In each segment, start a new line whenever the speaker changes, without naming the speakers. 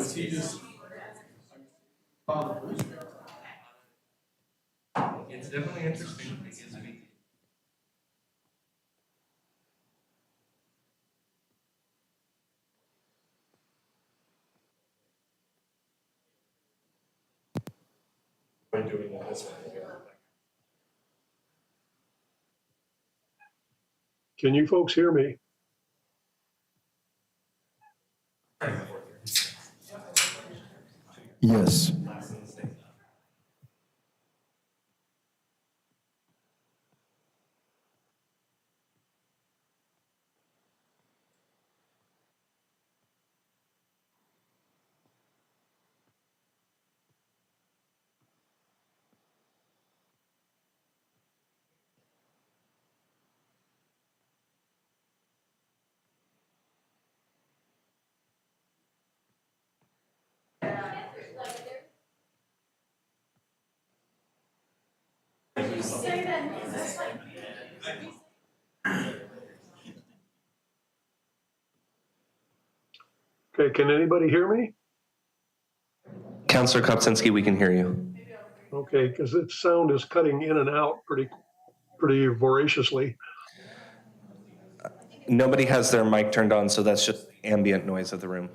So he just followed.
It's definitely interesting.
By doing it this way.
Can you folks hear me?
Yes.
Okay, can anybody hear me?
Counselor Kopczynski, we can hear you.
Okay, because the sound is cutting in and out pretty voraciously.
Nobody has their mic turned on, so that's just ambient noise of the room.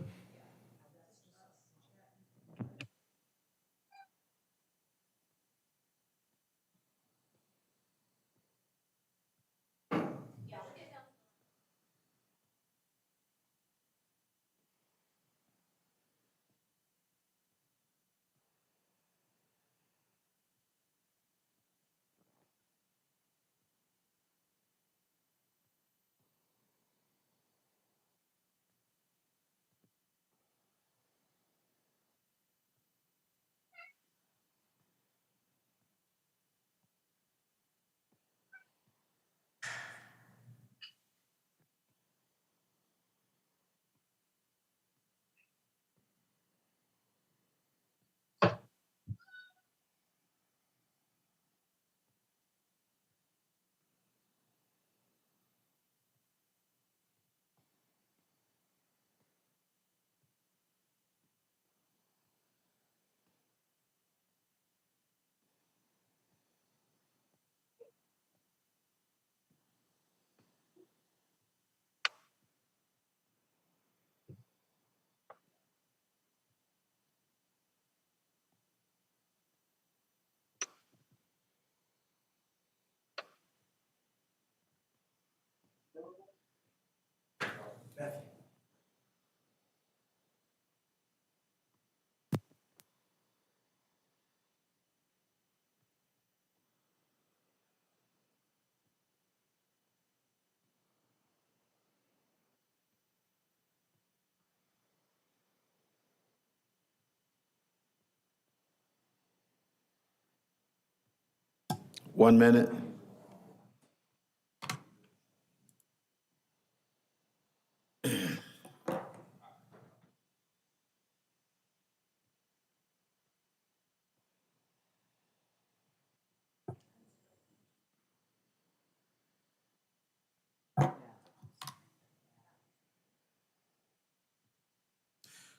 One minute.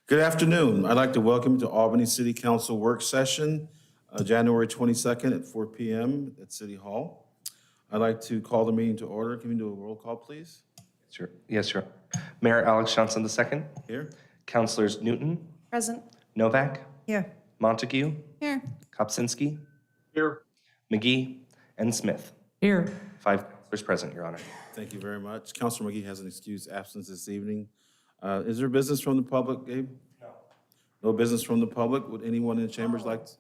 Good afternoon. I'd like to welcome you to Albany City Council Work Session, January 22nd at 4 p.m. at City Hall. I'd like to call the meeting to order. Can we do a roll call, please?
Sure. Yes, sure. Mayor Alex Johnson II.
Here.
Councilors Newton,
Present.
Novak,
Here.
Montague,
Here.
Kopczynski,
Here,
McGee, and Smith.
Here.
5 counselors present, Your Honor.
Thank you very much. Councilor McGee has an excused absence this evening. Is there business from the public, Gabe? No. No business from the public? Would anyone in the chambers like to?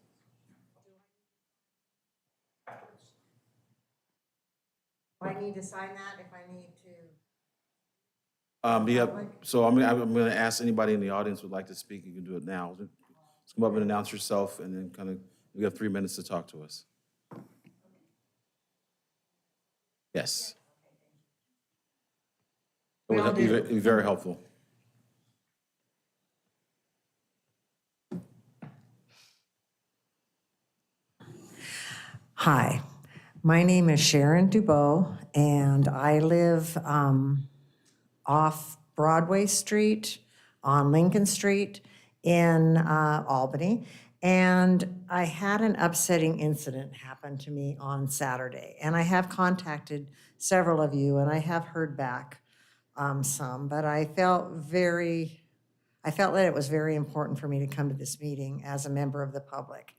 Do I need to sign that if I need to?
Yeah, so I'm gonna ask anybody in the audience who would like to speak, you can do it now. Just come up and announce yourself and then kind of, you have 3 minutes to talk to us. Yes. It would be very helpful.
Hi, my name is Sharon Dubow, and I live off Broadway Street on Lincoln Street in Albany. And I had an upsetting incident happen to me on Saturday. And I have contacted several of you, and I have heard back some, but I felt that it was very important for me to come to this meeting as a member of the public.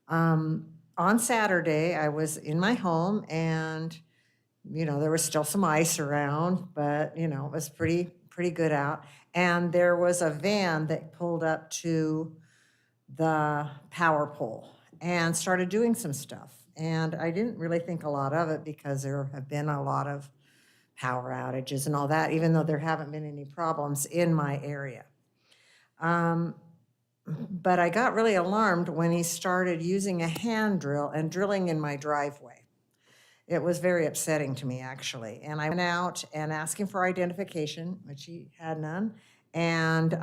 On Saturday, I was in my home, and there was still some ice around, but it was pretty good out. And there was a van that pulled up to the power pole and started doing some stuff. And I didn't really think a lot of it because there have been a lot of power outages and all that, even though there haven't been any problems in my area. But I got really alarmed when he started using a hand drill and drilling in my driveway. It was very upsetting to me, actually. And I went out and asked him for identification, which he had none. And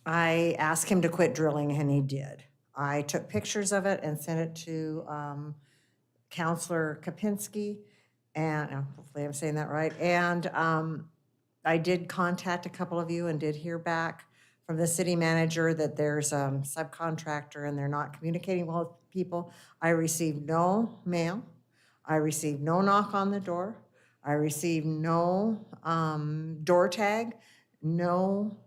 I asked him to quit drilling, and he did. I took pictures of it and sent it to Counselor Kapinski, and hopefully I'm saying that right. And I did contact a couple of you and did hear back from the city manager that there's a subcontractor and they're not communicating well with people. I received no mail. I received no knock on the door. I received no door tag, no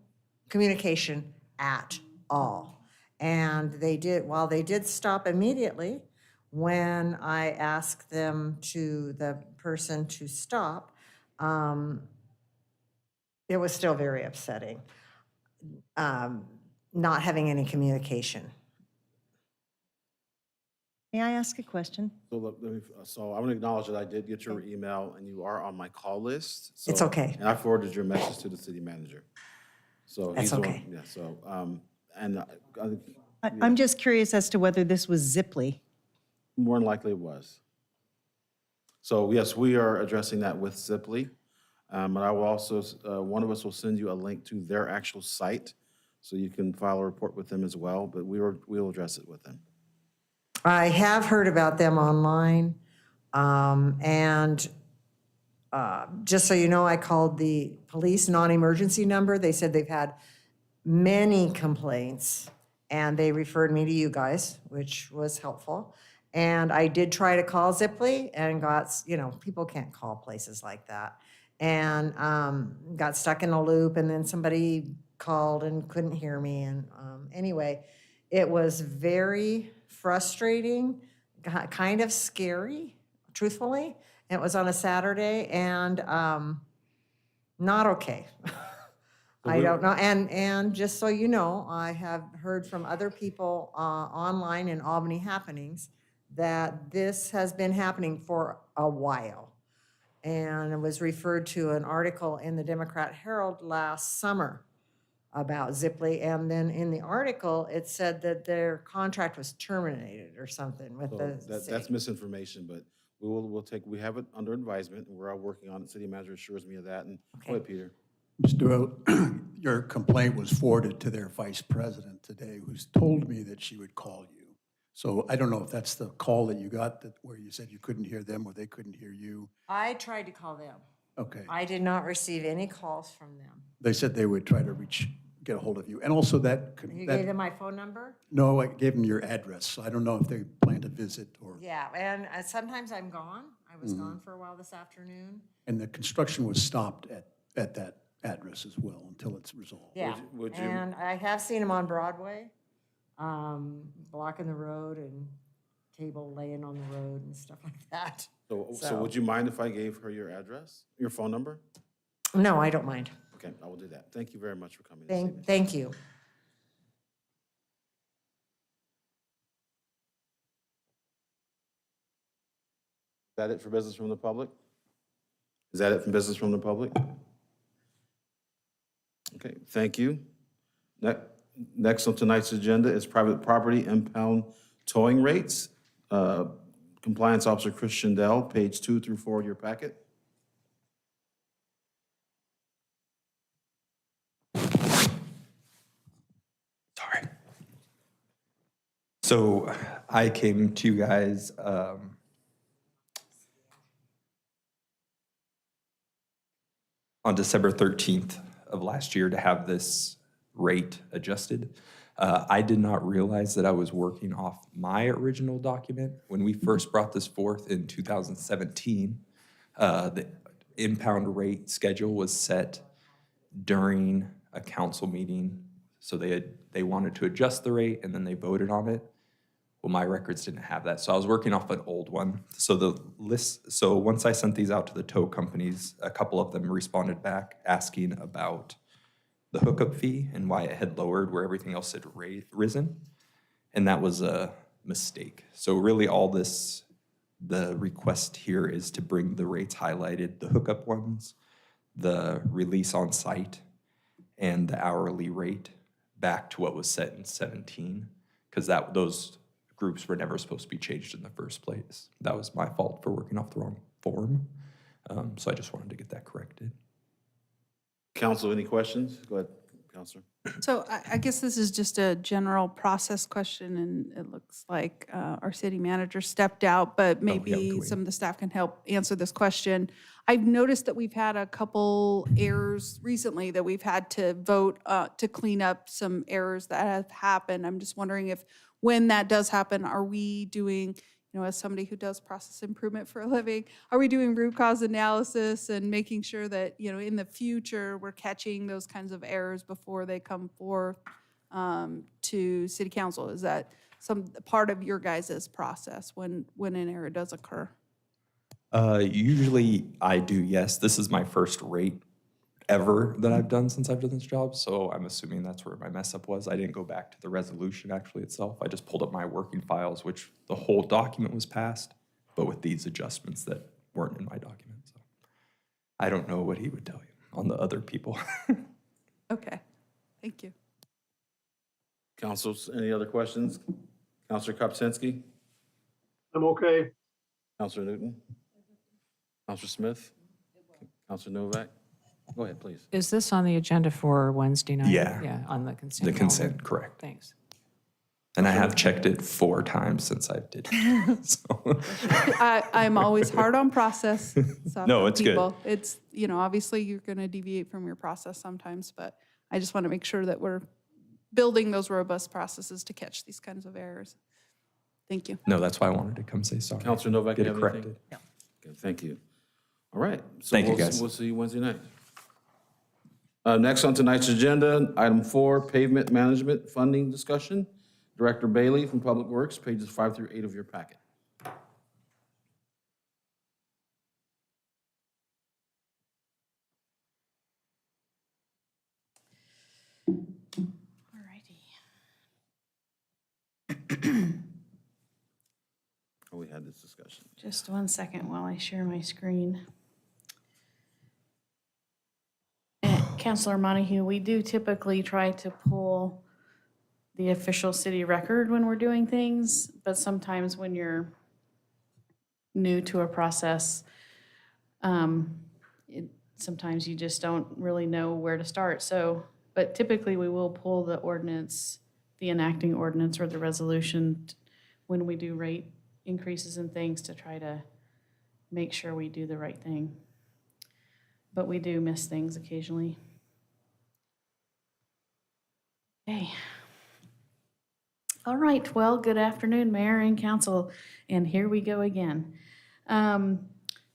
communication at all. And while they did stop immediately when I asked the person to stop, it was still very upsetting, not having any communication.
May I ask a question?
So I want to acknowledge that I did get your email, and you are on my call list. So-
It's okay.
And I forwarded your message to the city manager. So
That's
he's on-
okay.
Yeah, so, and
I'm just curious as to whether this was Ziply.
more than likely it was. So yes, we are addressing that with Ziply. And I will also, one of us will send you a link to their actual site, so you can file a report with them as well, but we'll address it with them.
I have heard about them online, and just so you know, I called the police non-emergency number. They said they've had many complaints, and they referred me to you guys, which was helpful. And I did try to call Ziply and people can't call places like that. And got stuck in a loop, and then somebody called and couldn't hear me. And anyway, it was very frustrating, kind of scary, truthfully. It was on a Saturday, and not okay. I don't know. And just so you know, I have heard from other people online in Albany Happenings that this has been happening for a while. And it was referred to an article in the Democrat Herald last summer about Ziply. And then in the article, it said that their contract was terminated or something with
So
the city.
that's misinformation, but we have it under advisement, and we're all working on it. City manager assures me of that, and go ahead, Peter.
Mr. Doyle, your complaint was forwarded to their vice president today, who's told me that she would call you. So I don't know if that's the call that you got where you said you couldn't hear them or they couldn't hear you.
I tried to call them.
Okay.
I did not receive any calls from them.
They said they would try to get a hold of you. And also
You gave them my phone number?
no, I gave them your address. So I don't know if they plan to visit or,
Yeah, and sometimes I'm gone. I was gone for a while this afternoon.
and the construction was stopped at that address as well until it's resolved.
Yeah,
would you-
and I have seen them on Broadway, blocking the road and cable laying on the road and stuff like that.
So would you mind if I gave her your address, your phone number?
No, I don't mind.
Okay, I will do that. Thank you very much for coming this evening.
Thank you.
Is that it for business from the public? Is that it from business from the public? Okay, thank you. Next on tonight's agenda is private property impound towing rates. Compliance Officer Christian Dell, page 2 through 4 of your packet.
Sorry. So I came to you guys on December 13th of last year to have this rate adjusted. I did not realize that I was working off my original document. When we first brought this forth in 2017, the impound rate schedule was set during a council meeting. So they wanted to adjust the rate and then they voted on it. Well, my records didn't have that, so I was working off an old one. So once I sent these out to the tow companies, a couple of them responded back asking about the hookup fee and why it had lowered where everything else had risen. And that was a mistake. So really the request here is to bring the rates highlighted, the hookup ones, the release on site, and the hourly rate back to what was set in 17, because those groups were never supposed to be changed in the first place. That was my fault for working off the wrong form. So I just wanted to get that corrected.
Council, any questions? Go ahead, Counselor.
So I guess this is just a general process question, and it looks like our city manager stepped out, but maybe
Dwayne.
some of the staff can help answer this question. I've noticed that we've had a couple errors recently that we've had to vote to clean up some errors that have happened. I'm just wondering if, when that does happen, are we doing, as somebody who does process improvement for a living, are we doing root cause analysis and making sure that, in the future, we're catching those kinds of errors before they come forth to city council? Is that some part of your guys' process when an error does occur?
Usually I do, yes. This is my first rate ever that I've done since I've done this job, so I'm assuming that's where my mess up was. I didn't go back to the resolution actually itself. I just pulled up my working files, which the whole document was passed, but with these adjustments that weren't in my document. So I don't know what he would tell you on the other people.
Okay, thank you.
Councils, any other questions? Counselor Kopczynski?
I'm okay.
Counselor Newton? Counselor Smith? Counselor Novak? Go ahead, please.
Is this on the agenda for Wednesday night?
Yeah.
Yeah, on the consent.
The
calendar?
consent, correct.
Thanks.
And I have checked it 4 times since I did it. So.
I'm always hard on process. stuff
No,
with
it's good.
people. It's, obviously you're going to deviate from your process sometimes, but I just want to make sure that we're building those robust processes to catch these kinds of errors. Thank you.
No, that's why I wanted to come say sorry.
Counselor Novak,
Get
you
it
have anything?
corrected.
Okay, thank you. All right. So
Thank you,
we'll-
guys.
We'll see you Wednesday night. Next on tonight's agenda, item 4, pavement management funding discussion. Director Bailey from Public Works, pages 5 through 8 of your packet. Oh, we had this discussion.
Just 1 second while I share my screen. Councilor Montague, we do typically try to pull the official city record when we're doing things, but sometimes when you're new to a process, sometimes you just don't really know where to start. So, but typically we will pull the ordinance, the enacting ordinance or the resolution when we do rate increases and things to try to make sure we do the right thing. But we do miss things occasionally. Okay. All right, well, good afternoon, Mayor and Council, and here we go again.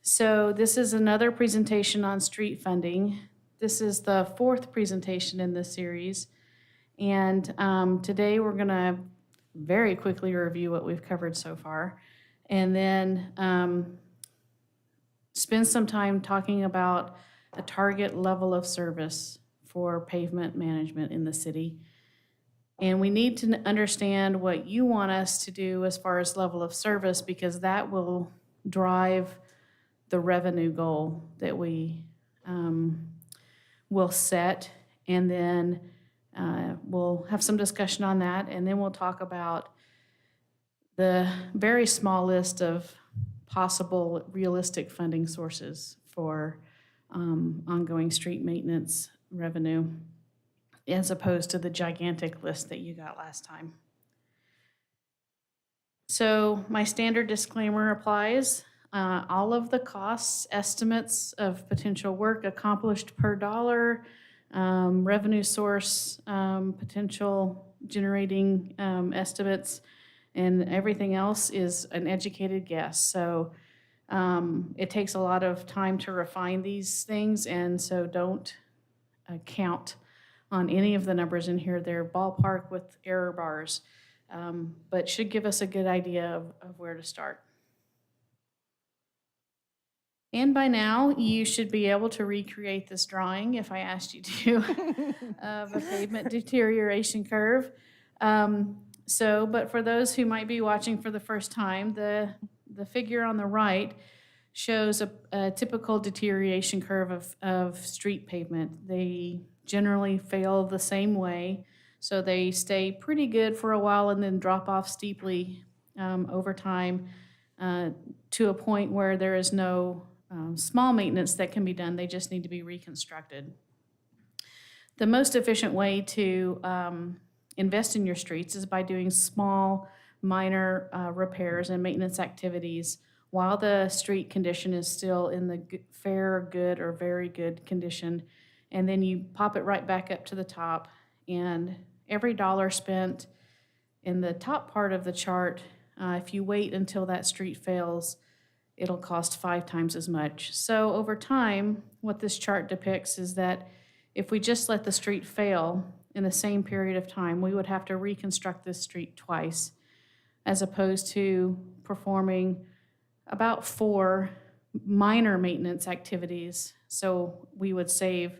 So this is another presentation on street funding. This is the 4th presentation in this series. And today we're gonna very quickly review what we've covered so far. And then spend some time talking about the target level of service for pavement management in the city. And we need to understand what you want us to do as far as level of service, because that will drive the revenue goal that we will set. And then we'll have some discussion on that. And then we'll talk about the very small list of possible realistic funding sources for ongoing street maintenance revenue, as opposed to the gigantic list that you got last time. So my standard disclaimer applies. All of the costs, estimates of potential work accomplished per dollar revenue source, potential generating estimates, and everything else is an educated guess. So it takes a lot of time to refine these things, and so don't count on any of the numbers in here. They're ballpark with error bars, but should give us a good idea of where to start. And by now, you should be able to recreate this drawing if I asked you to, of a pavement deterioration curve. But for those who might be watching for the first time, the figure on the right shows a typical deterioration curve of street pavement. They generally fail the same way, so they stay pretty good for a while and then drop off steeply over time to a point where there is no small maintenance that can be done. They just need to be reconstructed. The most efficient way to invest in your streets is by doing small, minor repairs and maintenance activities while the street condition is still in the fair, good, or very good condition. And then you pop it right back up to the top. And every dollar spent in the top part of the chart, if you wait until that street fails, it'll cost 5 times as much. So over time, what this chart depicts is that if we just let the street fail in the same period of time, we would have to reconstruct this street twice, as opposed to performing about 4 minor maintenance activities. So we would save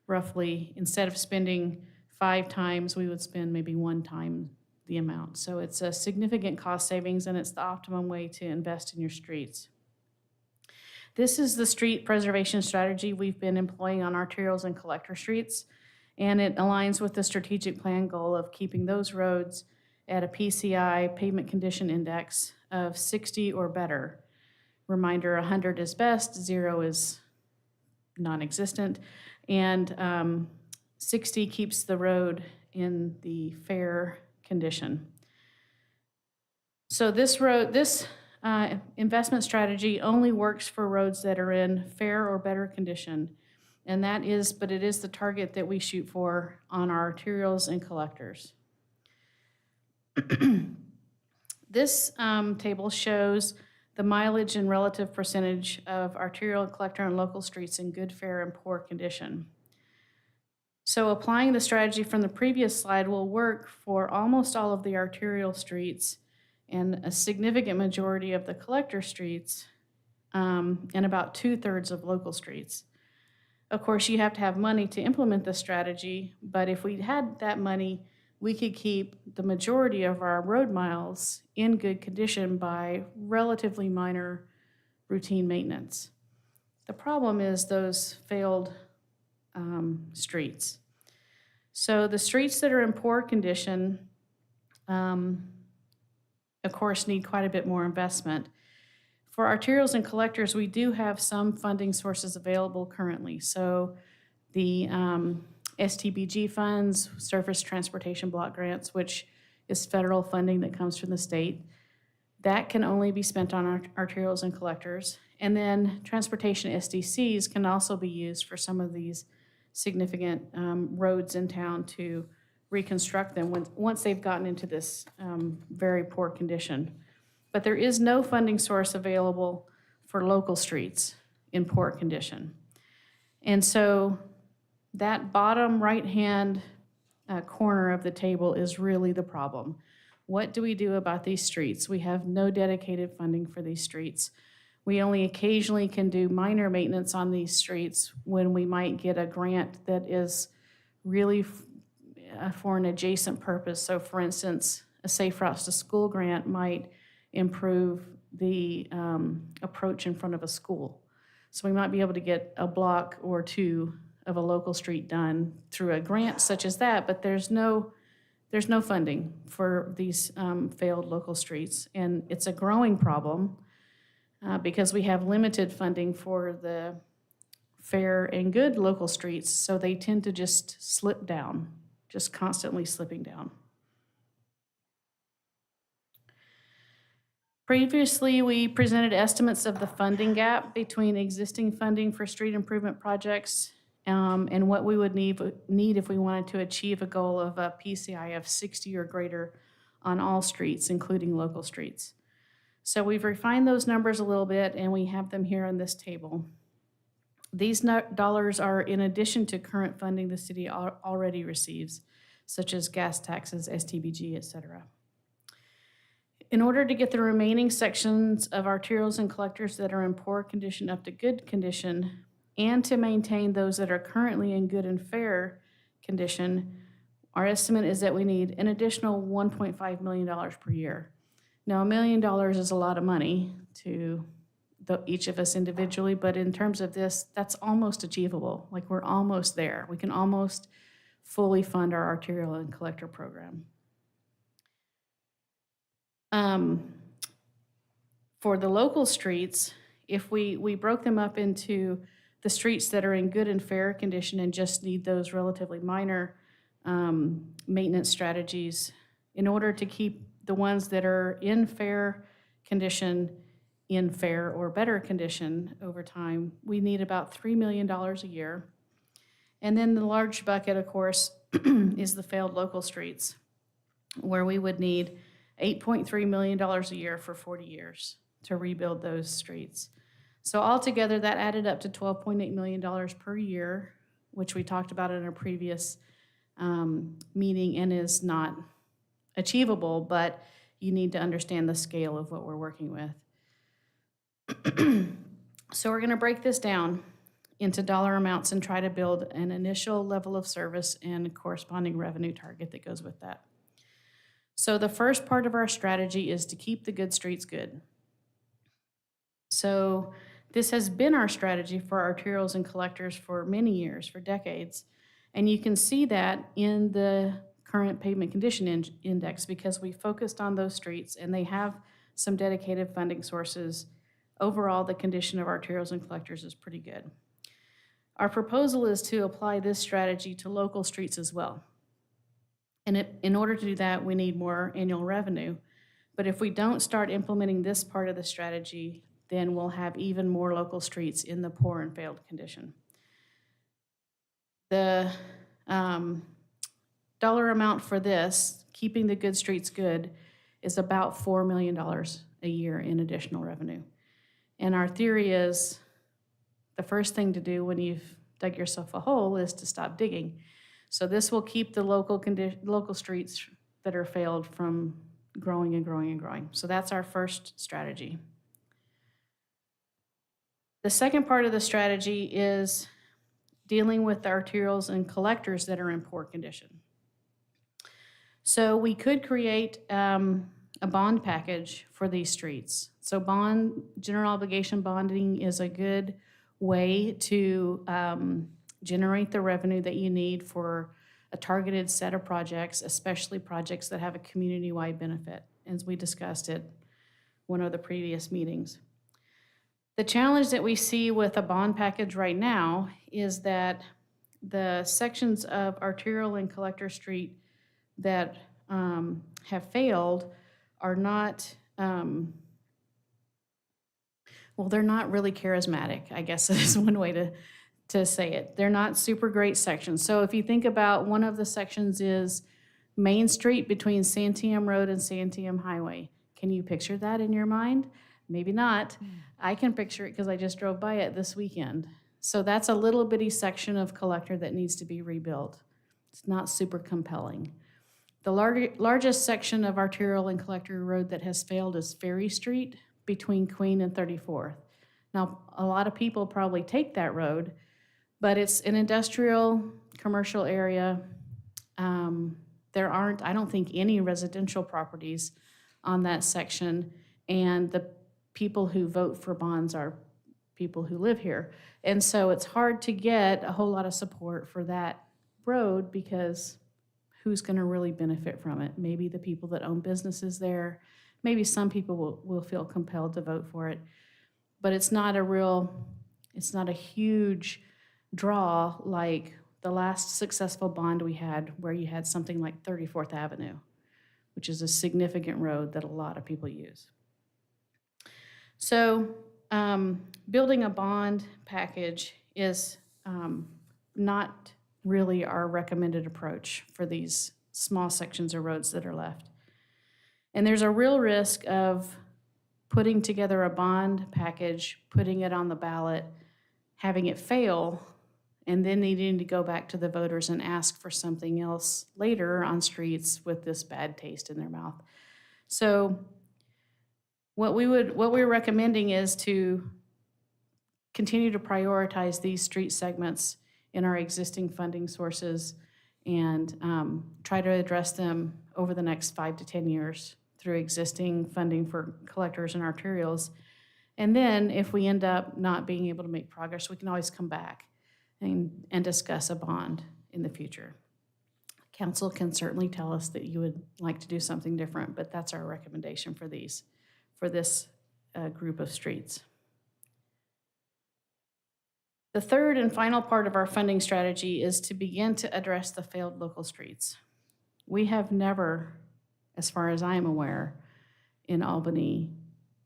roughly, instead of spending 5 times, we would spend maybe 1 time the amount. So it's a significant cost savings, and it's the optimum way to invest in your streets. This is the street preservation strategy we've been employing on arterials and collector streets, and it aligns with the strategic plan goal of keeping those roads at a PCI, pavement condition index, of 60 or better. Reminder, 100 is best, 0 is non-existent, and 60 keeps the road in the fair condition. So this investment strategy only works for roads that are in fair or better condition, and but it is the target that we shoot for on our arterials and collectors. This table shows the mileage and relative percentage of arterial, collector, and local streets in good, fair, and poor condition. So applying the strategy from the previous slide will work for almost all of the arterial streets and a significant majority of the collector streets, and about 2/3 of local streets. Of course, you have to have money to implement the strategy, but if we had that money, we could keep the majority of our road miles in good condition by relatively minor routine maintenance. The problem is those failed streets. So the streets that are in poor condition, of course, need quite a bit more investment. For arterials and collectors, we do have some funding sources available currently. So the STBG funds, Surface Transportation Block Grants, which is federal funding that comes from the state, that can only be spent on arterials and collectors. And then transportation SDCs can also be used for some of these significant roads in town to reconstruct them once they've gotten into this very poor condition. But there is no funding source available for local streets in poor condition. And so that bottom right-hand corner of the table is really the problem. What do we do about these streets? We have no dedicated funding for these streets. We only occasionally can do minor maintenance on these streets when we might get a grant that is really for an adjacent purpose. So for instance, a Safe Routes to School grant might improve the approach in front of a school. So we might be able to get a block or 2 of a local street done through a grant such as that, but there's no funding for these failed local streets. And it's a growing problem because we have limited funding for the fair and good local streets, so they tend to just slip down, just constantly slipping down. Previously, we presented estimates of the funding gap between existing funding for street improvement projects and what we would need if we wanted to achieve a goal of a PCI of 60 or greater on all streets, including local streets. So we've refined those numbers a little bit, and we have them here on this table. These dollars are in addition to current funding the city already receives, such as gas taxes, STBG, et cetera. In order to get the remaining sections of arterials and collectors that are in poor condition up to good condition, and to maintain those that are currently in good and fair condition, our estimate is that we need an additional $1.5 million per year. Now, $1 million is a lot of money to each of us individually, but in terms of this, that's almost achievable. Like, we're almost there. We can almost fully fund our arterial and collector program. For the local streets, if we broke them up into the streets that are in good and fair condition and just need those relatively minor maintenance strategies, in order to keep the ones that are in fair condition in fair or better condition over time, we need about $3 million a year. And then the large bucket, of course, is the failed local streets, where we would need $8.3 million a year for 40 years to rebuild those streets. So altogether, that added up to $12.8 million per year, which we talked about in a previous meeting and is not achievable, but you need to understand the scale of what we're working with. So we're going to break this down into dollar amounts and try to build an initial level of service and corresponding revenue target that goes with that. So the first part of our strategy is to keep the good streets good. So this has been our strategy for arterials and collectors for many years, for decades. And you can see that in the current pavement condition index, because we focused on those streets and they have some dedicated funding sources. Overall, the condition of arterials and collectors is pretty good. Our proposal is to apply this strategy to local streets as well. And in order to do that, we need more annual revenue. But if we don't start implementing this part of the strategy, then we'll have even more local streets in the poor and failed condition. The dollar amount for this, keeping the good streets good, is about $4 million a year in additional revenue. And our theory is the first thing to do when you've dug yourself a hole is to stop digging. So this will keep the local streets that are failed from growing and growing and growing. So that's our first strategy. The second part of the strategy is dealing with the arterials and collectors that are in poor condition. So we could create a bond package for these streets. So general obligation bonding is a good way to generate the revenue that you need for a targeted set of projects, especially projects that have a community-wide benefit, as we discussed at one of the previous meetings. The challenge that we see with a bond package right now is that the sections of arterial and collector street that have failed are not, well, they're not really charismatic, I guess is one way to say it. They're not super great sections. So if you think about one of the sections is Main Street between Santiam Road and Santiam Highway. Can you picture that in your mind? Maybe not. I can picture it because I just drove by it this weekend. So that's a little bitty section of collector that needs to be rebuilt. It's not super compelling. The largest section of arterial and collector road that has failed is Ferry Street between Queen and 34th. Now, a lot of people probably take that road, but it's an industrial, commercial area. There aren't, I don't think, any residential properties on that section, and the people who vote for bonds are people who live here. And so it's hard to get a whole lot of support for that road because who's going to really benefit from it? Maybe the people that own businesses there. Maybe some people will feel compelled to vote for it. But it's not a huge draw like the last successful bond we had where you had something like 34th Avenue, which is a significant road that a lot of people use. So building a bond package is not really our recommended approach for these small sections of roads that are left. And there's a real risk of putting together a bond package, putting it on the ballot, having it fail, and then needing to go back to the voters and ask for something else later on streets with this bad taste in their mouth. So what we're recommending is to continue to prioritize these street segments in our existing funding sources and try to address them over the next 5 to 10 years through existing funding for collectors and arterials. And then if we end up not being able to make progress, we can always come back and discuss a bond in the future. Council can certainly tell us that you would like to do something different, but that's our recommendation for this group of streets. The third and final part of our funding strategy is to begin to address the failed local streets. We have never, as far as I am aware, in Albany,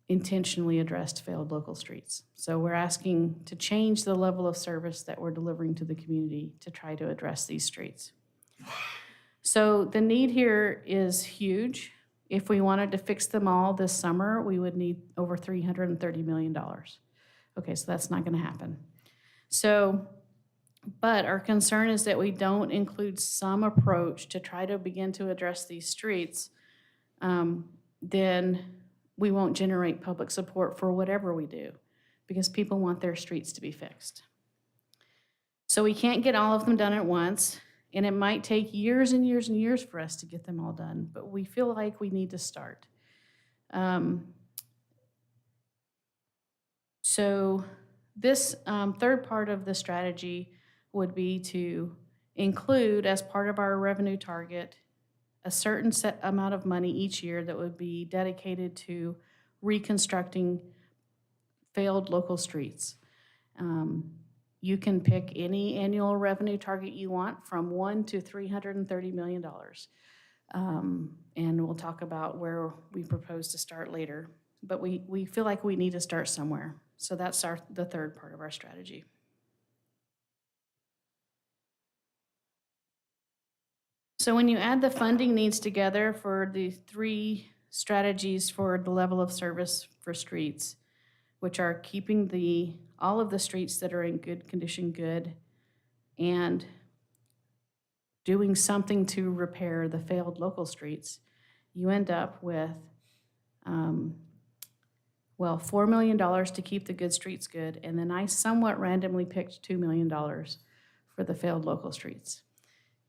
intentionally addressed failed local streets. So we're asking to change the level of service that we're delivering to the community to try to address these streets. So the need here is huge. If we wanted to fix them all this summer, we would need over $330 million. Okay, so that's not going to happen. So, but our concern is that we don't include some approach to try to begin to address these streets, then we won't generate public support for whatever we do because people want their streets to be fixed. So we can't get all of them done at once, and it might take years and years and years for us to get them all done, but we feel like we need to start. So this third part of the strategy would be to include, as part of our revenue target, a certain set amount of money each year that would be dedicated to reconstructing failed local streets. You can pick any annual revenue target you want from $1 to $330 million. And we'll talk about where we propose to start later. But we feel like we need to start somewhere. So that's the third part of our strategy. So when you add the funding needs together for the three strategies for the level of service for streets, which are keeping all of the streets that are in good condition good and doing something to repair the failed local streets, you end up with, $4 million to keep the good streets good, and then I somewhat randomly picked $2 million for the failed local streets.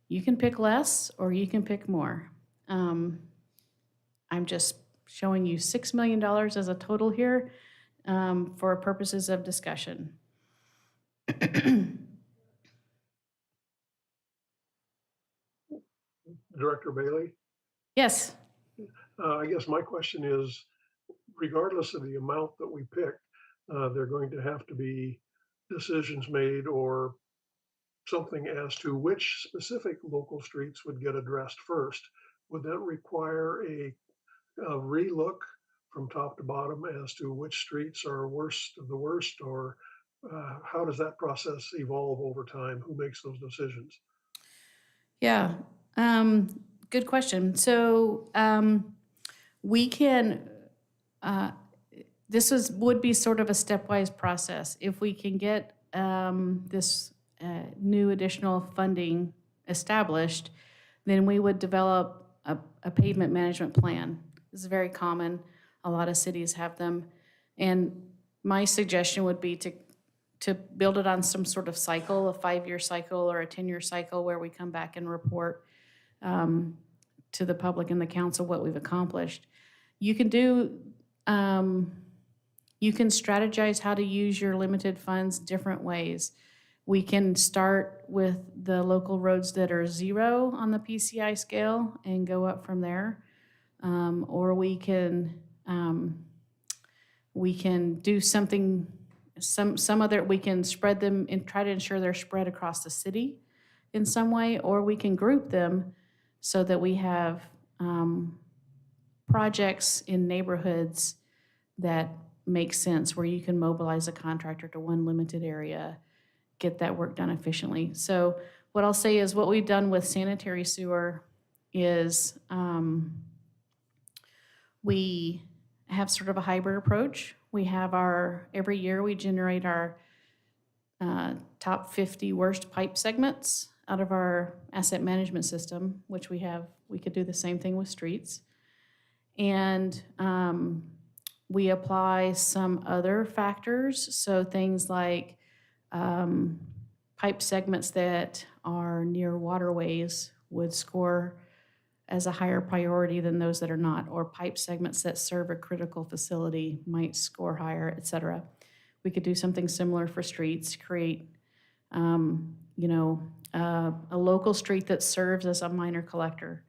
You can pick less or you can pick more. I'm just showing you $6 million as a total here for purposes of discussion.
Director Bailey,
Yes.
I guess my question is, regardless of the amount that we pick, there are going to have to be decisions made or something as to which specific local streets would get addressed first. Would that require a relook from top to bottom as to which streets are worst of the worst, or how does that process evolve over time? Who makes those decisions?
Yeah. Good question. So we can, this would be sort of a stepwise process. If we can get this new additional funding established, then we would develop a pavement management plan. This is very common. A lot of cities have them. And my suggestion would be to build it on some sort of cycle, a 5-year cycle or a 10-year cycle, where we come back and report to the public and the council what we've accomplished. You can strategize how to use your limited funds different ways. We can start with the local roads that are 0 on the PCI scale and go up from there. Or we can do something, we can spread them and try to ensure they're spread across the city in some way, or we can group them so that we have projects in neighborhoods that make sense, where you can mobilize a contractor to one limited area, get that work done efficiently. So what I'll say is what we've done with sanitary sewer is we have sort of a hybrid approach. We have every year we generate our top 50 worst pipe segments out of our asset management system, which we could do the same thing with streets. And we apply some other factors, so things like pipe segments that are near waterways would score as a higher priority than those that are not, or pipe segments that serve a critical facility might score higher, et cetera. We could do something similar for streets, create a local street that serves as a minor collector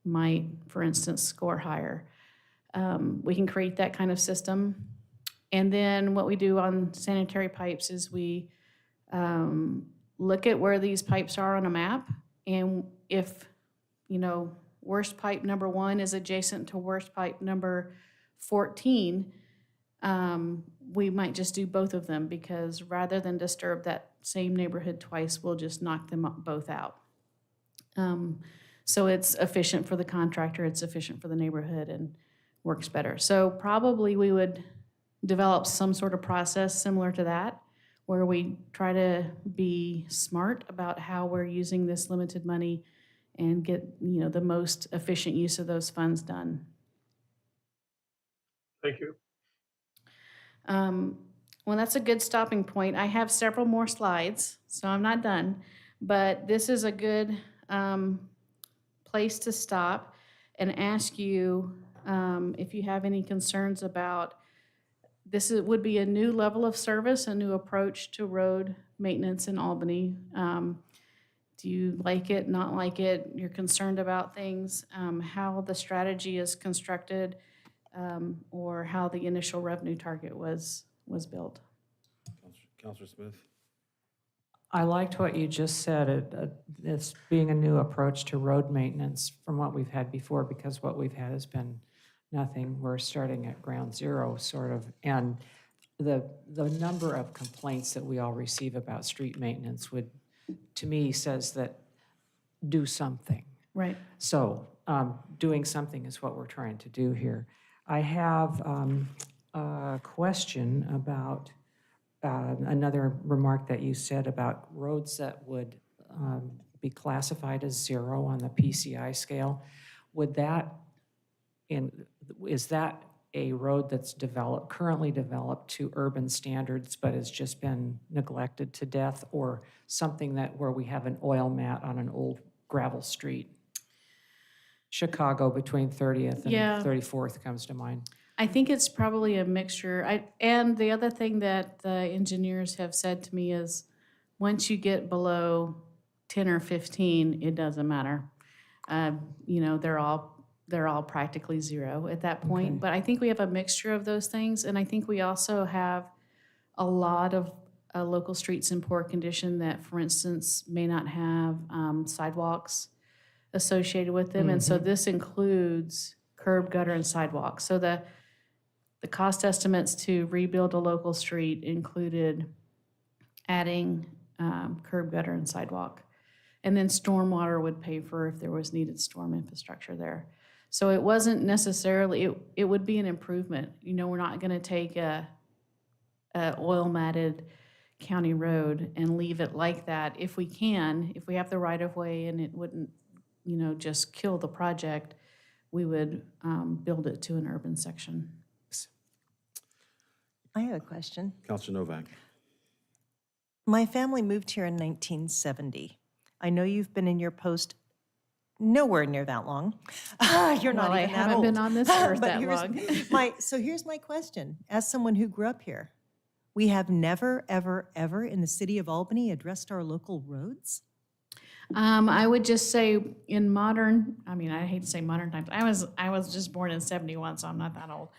might, for instance, score higher. We can create that kind of system. And then what we do on sanitary pipes is we look at where these pipes are on a map. And if, worst pipe number 1 is adjacent to worst pipe number 14, we might just do both of them, because rather than disturb that same neighborhood twice, we'll just knock them both out. So it's efficient for the contractor, it's efficient for the neighborhood, and works better. So probably we would develop some sort of process similar to that, where we try to be smart about how we're using this limited money and get, the most efficient use of those funds done.
Thank you.
Well, that's a good stopping point. I have several more slides, so I'm not done. But this is a good place to stop and ask you if you have any concerns about this. Would be a new level of service, a new approach to road maintenance in Albany. Do you like it, not like it? You're concerned about things, how the strategy is constructed, or how the initial revenue target was built.
Counselor Smith?
I liked what you just said, this being a new approach to road maintenance from what we've had before, because what we've had has been nothing. We're starting at ground zero, sort of. And the number of complaints that we all receive about street maintenance would, to me, says that do something.
Right.
So doing something is what we're trying to do here. I have a question about another remark that you said about roads that would be classified as 0 on the PCI scale. Is that a road that's currently developed to urban standards but has just been neglected to death, or something where we have an oil mat on an old gravel street? Chicago between 30th and
Yeah.
34th comes to mind.
I think it's probably a mixture. And the other thing that the engineers have said to me is, once you get below 10 or 15, it doesn't matter. They're all practically 0 at that point.
Okay.
But I think we have a mixture of those things, and I think we also have a lot of local streets in poor condition that, for instance, may not have sidewalks associated with them. And so this includes curb, gutter, and sidewalk. So the cost estimates to rebuild a local street included adding curb, gutter, and sidewalk. And then stormwater would pay for if there was needed storm infrastructure there. So it wasn't necessarily, it would be an improvement. We're not going to take a oil matted county road and leave it like that. If we have the right of way and it wouldn't, just kill the project, we would build it to an urban section.
I have a question.
Counselor Novak?
My family moved here in 1970. I know you've been in your post nowhere near that long. You're not
Well, I
even that
haven't
old.
been on this earth
But
that
here's
long.
So here's my question. As someone who grew up here, we have never, ever, ever in the city of Albany addressed our local roads?
I would just say in modern, I hate to say modern times. I was just born in 71, so I'm not that old.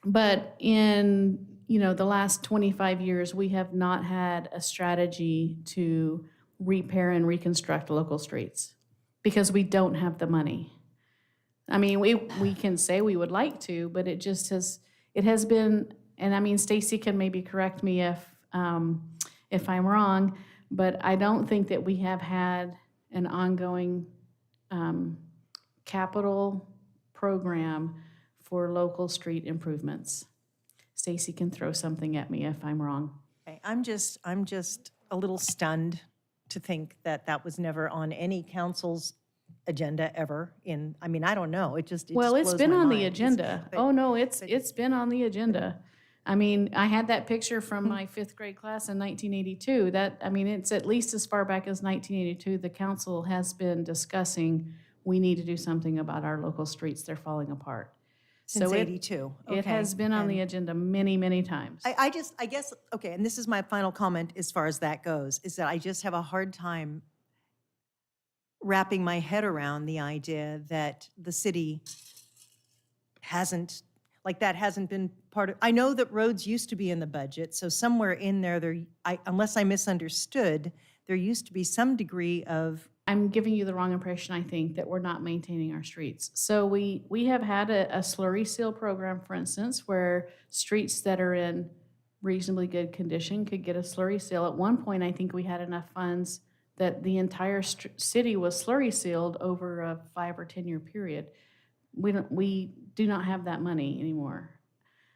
But in, the last 25 years, we have not had a strategy to repair and reconstruct local streets because we don't have the money. We can say we would like to, but it just has been, and Stacy can maybe correct me if I'm wrong, but I don't think that we have had an ongoing capital program for local street improvements. Stacy can throw something at me if I'm wrong.
Okay, I'm just a little stunned to think that that was never on any council's agenda ever in, I mean, I don't know, it just
Well, it's
blows
been
my
on the
mind.
agenda.
But-
Oh, no, it's been on the agenda. I mean, I had that picture from my fifth grade class in 1982. I mean, it's at least as far back as 1982, the council has been discussing, we need to do something about our local streets, they're falling apart.
Since
So it-
82.
It has
okay,
been on the
and
agenda many, many times.
I guess, okay, and this is my final comment as far as that goes, is that I just have a hard time wrapping my head around the idea that the city hasn't, like that hasn't been part of, I know that roads used to be in the budget, so somewhere in there, unless I misunderstood, there used to be some degree of,
I'm giving you the wrong impression, I think, that we're not maintaining our streets. So we have had a slurry seal program, for instance, where streets that are in reasonably good condition could get a slurry seal. At one point, I think we had enough funds that the entire city was slurry sealed over a 5 or 10 year period. We do not have that money anymore.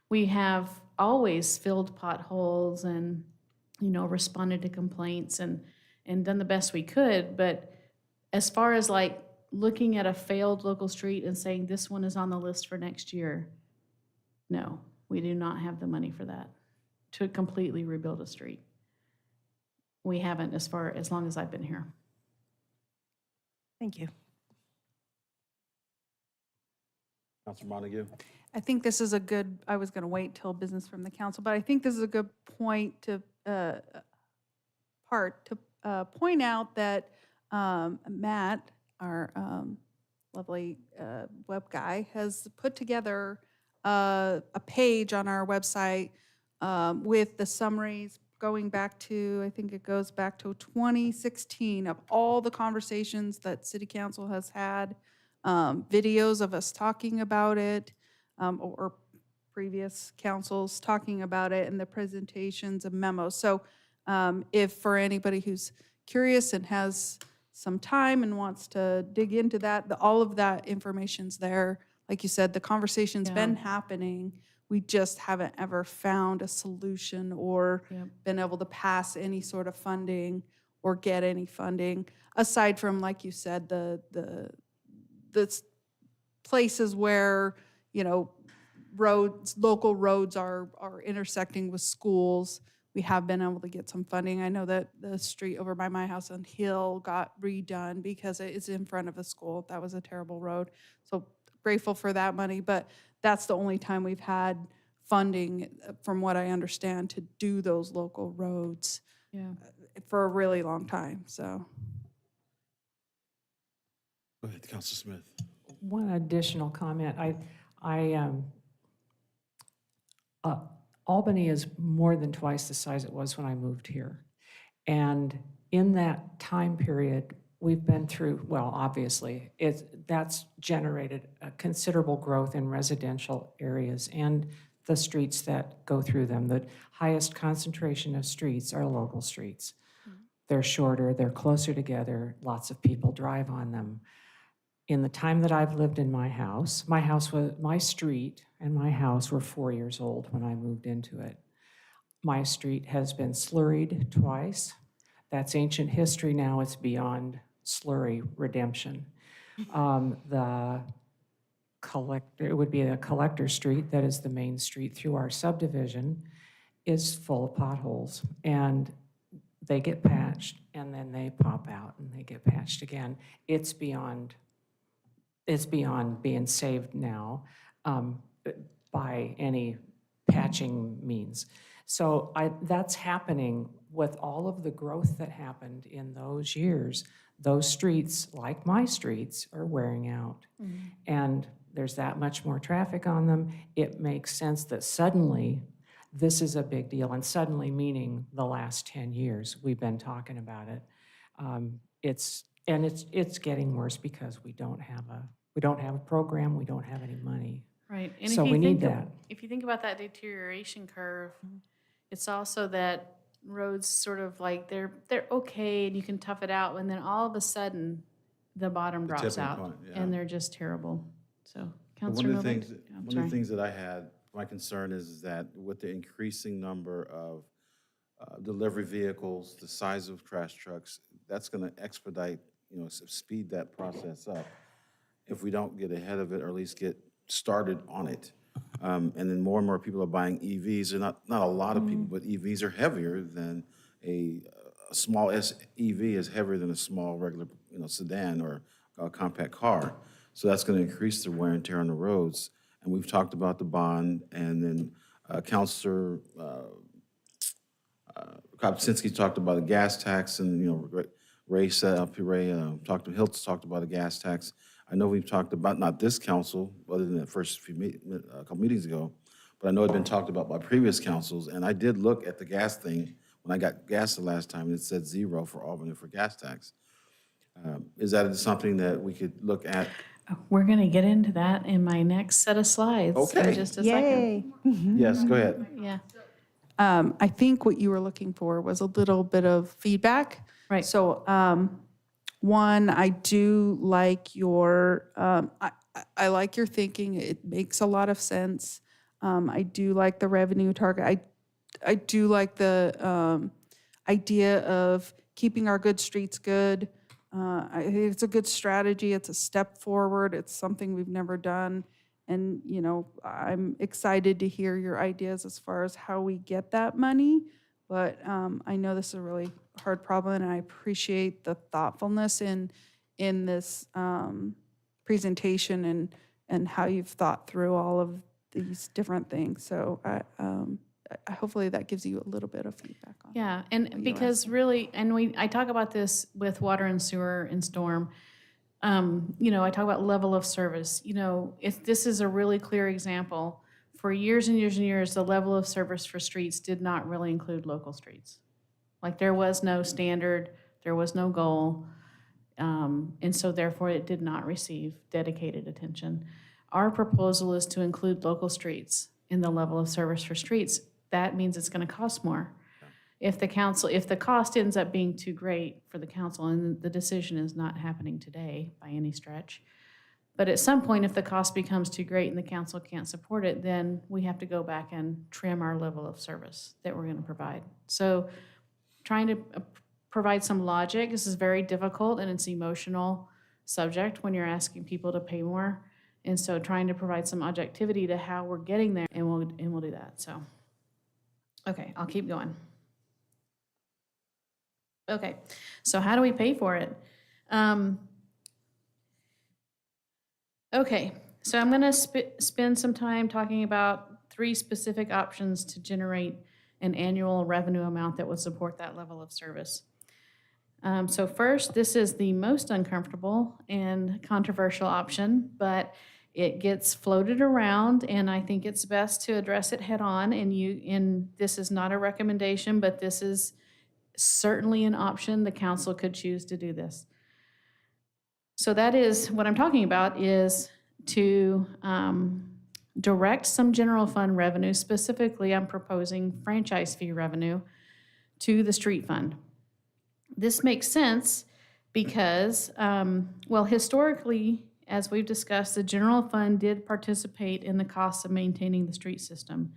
We have always filled potholes and, responded to complaints and done the best we could, but as far as like looking at a failed local street and saying this one is on the list for next year, no, we do not have the money for that, to completely rebuild a street. We haven't as long as I've been here.
thank you.
Councilor Montague?
I think this is a good, I was going to wait till business from the council, but I think this is a good point to point out that Matt, our lovely web guy, has put together a page on our website with the summaries going back to, I think it goes back to 2016, of all the conversations that city council has had, videos of us talking about it, or previous councils talking about it, and the presentations and memos. So if for anybody who's curious and has some time and wants to dig into that, all of that information's there. Like you said, the conversation's been happening. We just haven't ever found a solution or been able to pass any sort of funding or get any funding, aside from, like you said, the places where, local roads are intersecting with schools. We have been able to get some funding. I know that the street over by my house on Hill got redone because it is in front of a school. That was a terrible road. So grateful for that money, but that's the only time we've had funding, from what I understand, to do those local roads for a really long time, so.
Go ahead, Councilor Smith.
One additional comment. Albany is more than twice the size it was when I moved here. And in that time period, we've been through, well, obviously, that's generated a considerable growth in residential areas and the streets that go through them. The highest concentration of streets are local streets. They're shorter, they're closer together, lots of people drive on them. In the time that I've lived in my street and my house were 4 years old when I moved into it. My street has been slurried twice. That's ancient history now. It's beyond slurry redemption. It would be a collector street, that is the main street through our subdivision, is full of potholes. And they get patched and then they pop out and they get patched again. It's beyond being saved now by any patching means. So that's happening with all of the growth that happened in those years. Those streets, like my streets, are wearing out. And there's that much more traffic on them. It makes sense that suddenly this is a big deal, and suddenly meaning the last 10 years we've been talking about it. It's getting worse because we don't have a program, we don't have any money.
Right. And
So we need that.
If you think about that deterioration curve, it's also that roads sort of like they're okay and you can tough it out, and then all of a sudden the bottom drops
tipping
out
point, yeah.
and they're just terrible. So,
But
Councilor
one of the
Novak?
things,
I'm
one of
sorry.
the things that I had, my concern is that with the increasing number of delivery vehicles, the size of trash trucks, that's going to expedite, speed that process up if we don't get ahead of it or at least get started on it. And then more and more people are buying EVs. They're not a lot of people, but EVs are heavier than a small EV is heavier than a small regular, sedan or a compact car. So that's going to increase the wear and tear on the roads. And we've talked about the bond, and then Counselor Kopczynski talked about a gas tax, and, Ray talked about a gas tax. I know we've talked about, not this council, other than the first a couple meetings ago, but I know it's been talked about by previous councils, and I did look at the gas thing when I got gas the last time, and it said 0 for Albany for gas tax. Is that something that we could look at?
We're going to get into that in my next set of slides
Okay.
in just a second.
Yes, go ahead.
Yeah.
I think what you were looking for was a little bit of feedback.
Right.
So, one, I do like your, I like your thinking. It makes a lot of sense. I do like the revenue target. I do like the idea of keeping our good streets good. I think it's a good strategy. It's a step forward. It's something we've never done. And, I'm excited to hear your ideas as far as how we get that money. But I know this is a really hard problem, and I appreciate the thoughtfulness in this presentation and how you've thought through all of these different things. So I hopefully that gives you a little bit of feedback on.
Yeah,
what
and
you
because really, and I talk about this with water and sewer and storm. I talk about level of service. If this is a really clear example, for years and years and years, the level of service for streets did not really include local streets. Like there was no standard, there was no goal, and so therefore it did not receive dedicated attention. Our proposal is to include local streets in the level of service for streets. That means it's going to cost more. If the cost ends up being too great for the council, and the decision is not happening today by any stretch, but at some point, if the cost becomes too great and the council can't support it, then we have to go back and trim our level of service that we're going to provide. So trying to provide some logic, this is very difficult and it's emotional subject when you're asking people to pay more. And so trying to provide some objectivity to how we're getting there, and we'll do that. So, okay, I'll keep going. Okay, so how do we pay for it? Okay, so I'm going to spend some time talking about 3 specific options to generate an annual revenue amount that would support that level of service. So first, this is the most uncomfortable and controversial option, but it gets floated around, and I think it's best to address it head on. And this is not a recommendation, but this is certainly an option. The council could choose to do this. So that is, what I'm talking about is to direct some general fund revenue. Specifically, I'm proposing franchise fee revenue to the street fund. This makes sense because, historically, as we've discussed, the general fund did participate in the costs of maintaining the street system.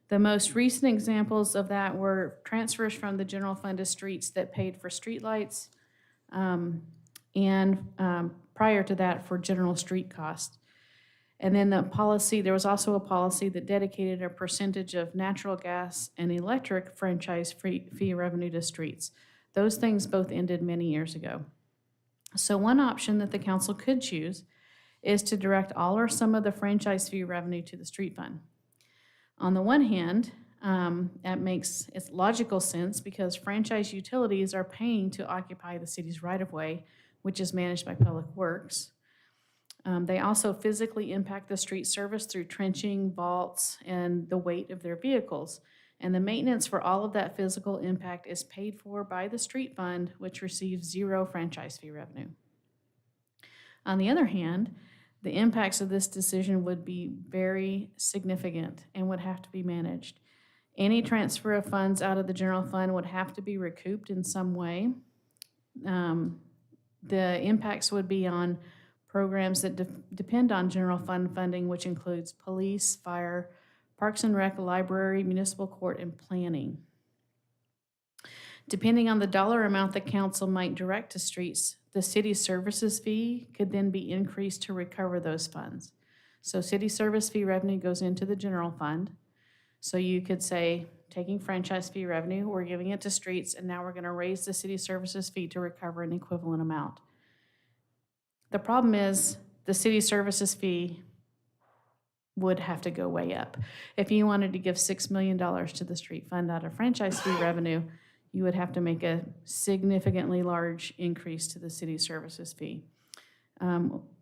The most recent examples of that were transfers from the general fund to streets that paid for streetlights, and prior to that for general street costs. And then there was also a policy that dedicated a percentage of natural gas and electric franchise fee revenue to streets. Those things both ended many years ago. So one option that the council could choose is to direct all or some of the franchise fee revenue to the street fund. On the one hand, that makes its logical sense because franchise utilities are paying to occupy the city's right-of-way, which is managed by Public Works. They also physically impact the street service through trenching, vaults, and the weight of their vehicles. And the maintenance for all of that physical impact is paid for by the street fund, which receives 0 franchise fee revenue. On the other hand, the impacts of this decision would be very significant and would have to be managed. Any transfer of funds out of the general fund would have to be recouped in some way. The impacts would be on programs that depend on general fund funding, which includes police, fire, parks and rec, library, municipal court, and planning. Depending on the dollar amount the council might direct to streets, the city services fee could then be increased to recover those funds. So city service fee revenue goes into the general fund. So you could say, taking franchise fee revenue, we're giving it to streets, and now we're gonna raise the city services fee to recover an equivalent amount. The problem is, the city services fee would have to go way up. If you wanted to give $6 million to the street fund out of franchise fee revenue, you would have to make a significantly large increase to the city services fee.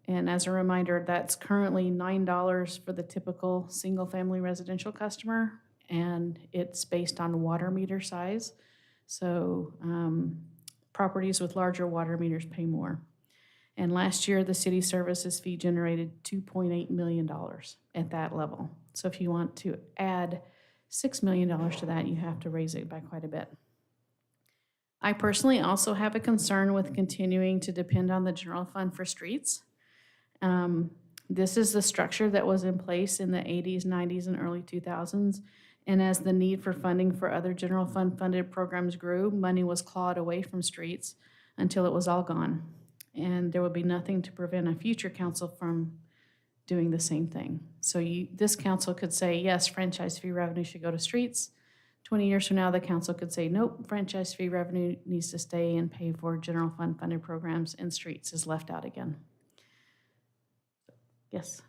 And as a reminder, that's currently $9 for the typical single-family residential customer, and it's based on water meter size. So properties with larger water meters pay more. And last year, the city services fee generated $2.8 million at that level. So if you want to add $6 million to that, you have to raise it by quite a bit. I personally also have a concern with continuing to depend on the general fund for streets. This is the structure that was in place in the 80s, 90s, and early 2000s. And as the need for funding for other general fund funded programs grew, money was clawed away from streets until it was all gone. And there would be nothing to prevent a future council from doing the same thing. So this council could say, yes, franchise fee revenue should go to streets. 20 years from now, the council could say, nope, franchise fee revenue needs to stay and pay for general fund funded programs, and streets is left out again. Yes.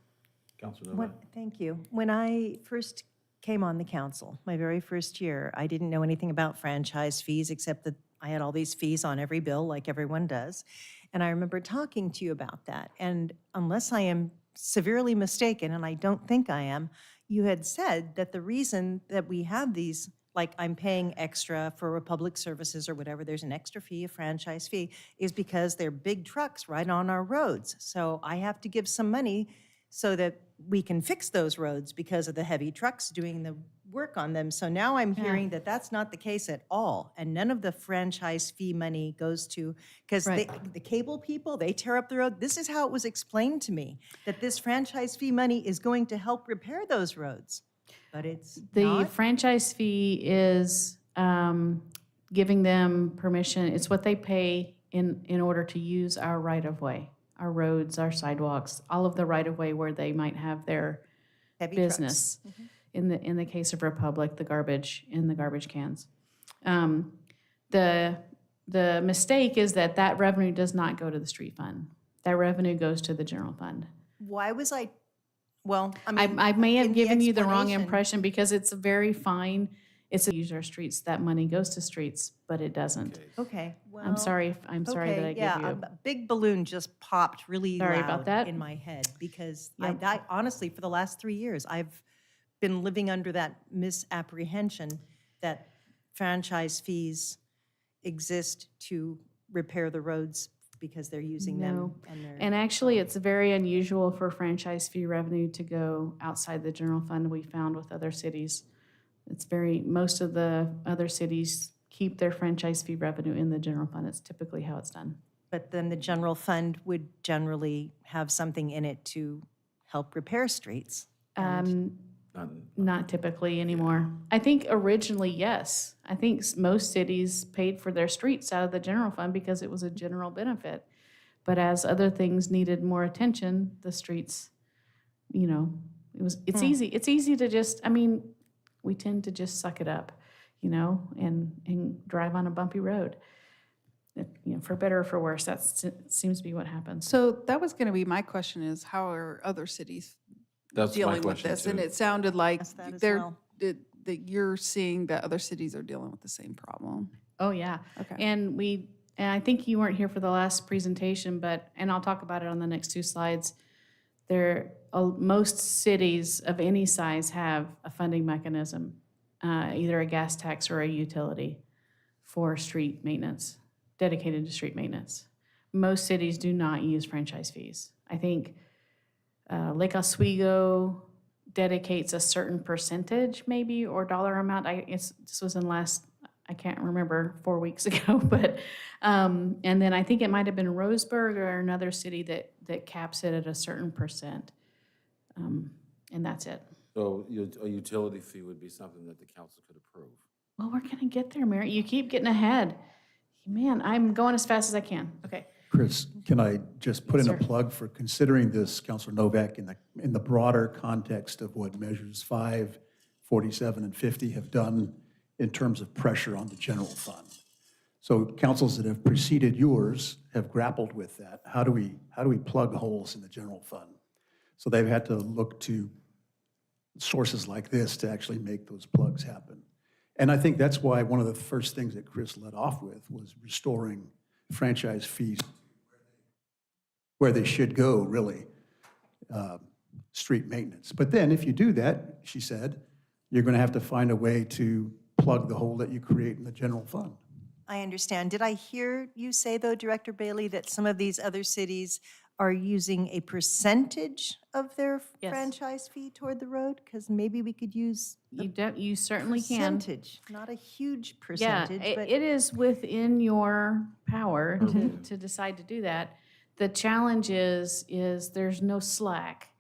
Councilor
What, thank you. When I first came on the council, my very first year, I didn't know anything about franchise fees except that I had all these fees on every bill like everyone does. And I remember talking to you about that. And unless I am severely mistaken, and I don't think I am, you had said that the reason that we have these, like I'm paying extra for public services or whatever, there's an extra fee, a franchise fee, is because they're big trucks right on our roads. So I have to give some money so that we can fix those roads because of the heavy trucks doing the work on them. So now I'm hearing that that's not the case at all. And none of the franchise fee money goes to, because
Right.
the cable people, they tear up the road. This is how it was explained to me, that this franchise fee money is going to help repair those roads. But it's
The
not.
franchise fee is giving them permission, it's what they pay in order to use our right-of-way, our roads, our sidewalks, all of the right-of-way where they might have their
Heavy trucks.
business. In the case of Republic, the garbage in the garbage cans. The mistake is that revenue does not go to the street fund. That revenue goes to the general fund.
Why was I, well, I mean.
I may have
in
given you the wrong
explanation-
impression because it's very fine. It's a use our streets, that money goes to streets, but it doesn't.
Okay, well.
I'm sorry that I
Okay,
gave
yeah,
you.
a big balloon just popped really
Sorry about
loud
that.
in my head because
Yep.
I honestly, for the last 3 years, I've been living under that misapprehension that franchise fees exist to repair the roads because they're using them
No.
and they're.
And actually, it's very unusual for franchise fee revenue to go outside the general fund, we found with other cities. Most of the other cities keep their franchise fee revenue in the general fund. It's typically how it's done.
But then the general fund would generally have something in it to help repair streets.
Not typically anymore. I think originally, yes. I think most cities paid for their streets out of the general fund because it was a general benefit. But as other things needed more attention, the streets, it's easy to just, we tend to just suck it up, and drive on a bumpy road. For better or for worse, that seems to be what happens.
So that was going to be my question is, how are other cities
That's my
dealing with
question
this? And
too.
it sounded like
Ask that as
they're,
well.
that you're seeing that other cities are dealing with the same problem.
Oh, yeah.
Okay.
And I think you weren't here for the last presentation, and I'll talk about it on the next two slides. Most cities of any size have a funding mechanism, either a gas tax or a utility for street maintenance, dedicated to street maintenance. Most cities do not use franchise fees. I think Lake Oswego dedicates a certain percentage maybe or dollar amount. This was in I can't remember, 4 weeks ago, but, and then I think it might have been Roseburg or another city that caps it at a certain percent. And that's it.
So a utility fee would be something that the council could approve.
Well, we're gonna get there, Mary. You keep getting ahead. Man, I'm going as fast as I can. Okay.
Chris, can I just put in a
Sir.
plug for considering this, Councilor Novak, in the broader context of what measures 5, 47, and 50 have done in terms of pressure on the general fund? So councils that have preceded yours have grappled with that. How do we plug holes in the general fund? So they've had to look to sources like this to actually make those plugs happen. And I think that's why one of the first things that Chris led off with was restoring franchise fees where they should go, really, street maintenance. But then if you do that, she said, you're going to have to find a way to plug the hole that you create in the general fund.
I understand. Did I hear you say, though, Director Bailey, that some of these other cities are using a percentage of their
Yes.
franchise fee toward the road? Because maybe we could use
You certainly can.
percentage, not a huge
Yeah,
percentage, but
it is within your power to decide to do that. The challenge is there's no slack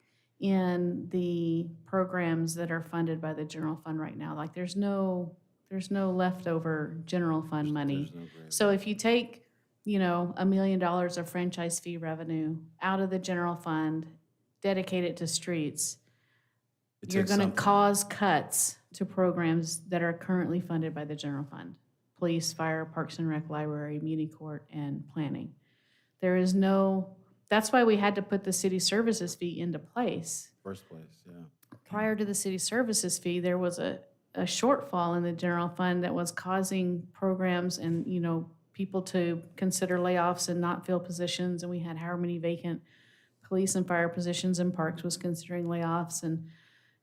in the programs that are funded by the general fund right now. Like there's no leftover general fund money. So if you take, $1 million of franchise fee revenue out of the general fund, dedicate it to streets, you're going to cause cuts to programs that are currently funded by the general fund. Police, fire, Parks and Rec, library, muni court, and planning. That's why we had to put the city services fee into place.
First place, yeah.
Prior to the city services fee, there was a shortfall in the general fund that was causing programs and, people to consider layoffs and not fill positions. And we had however many vacant police and fire positions, and Parks was considering layoffs,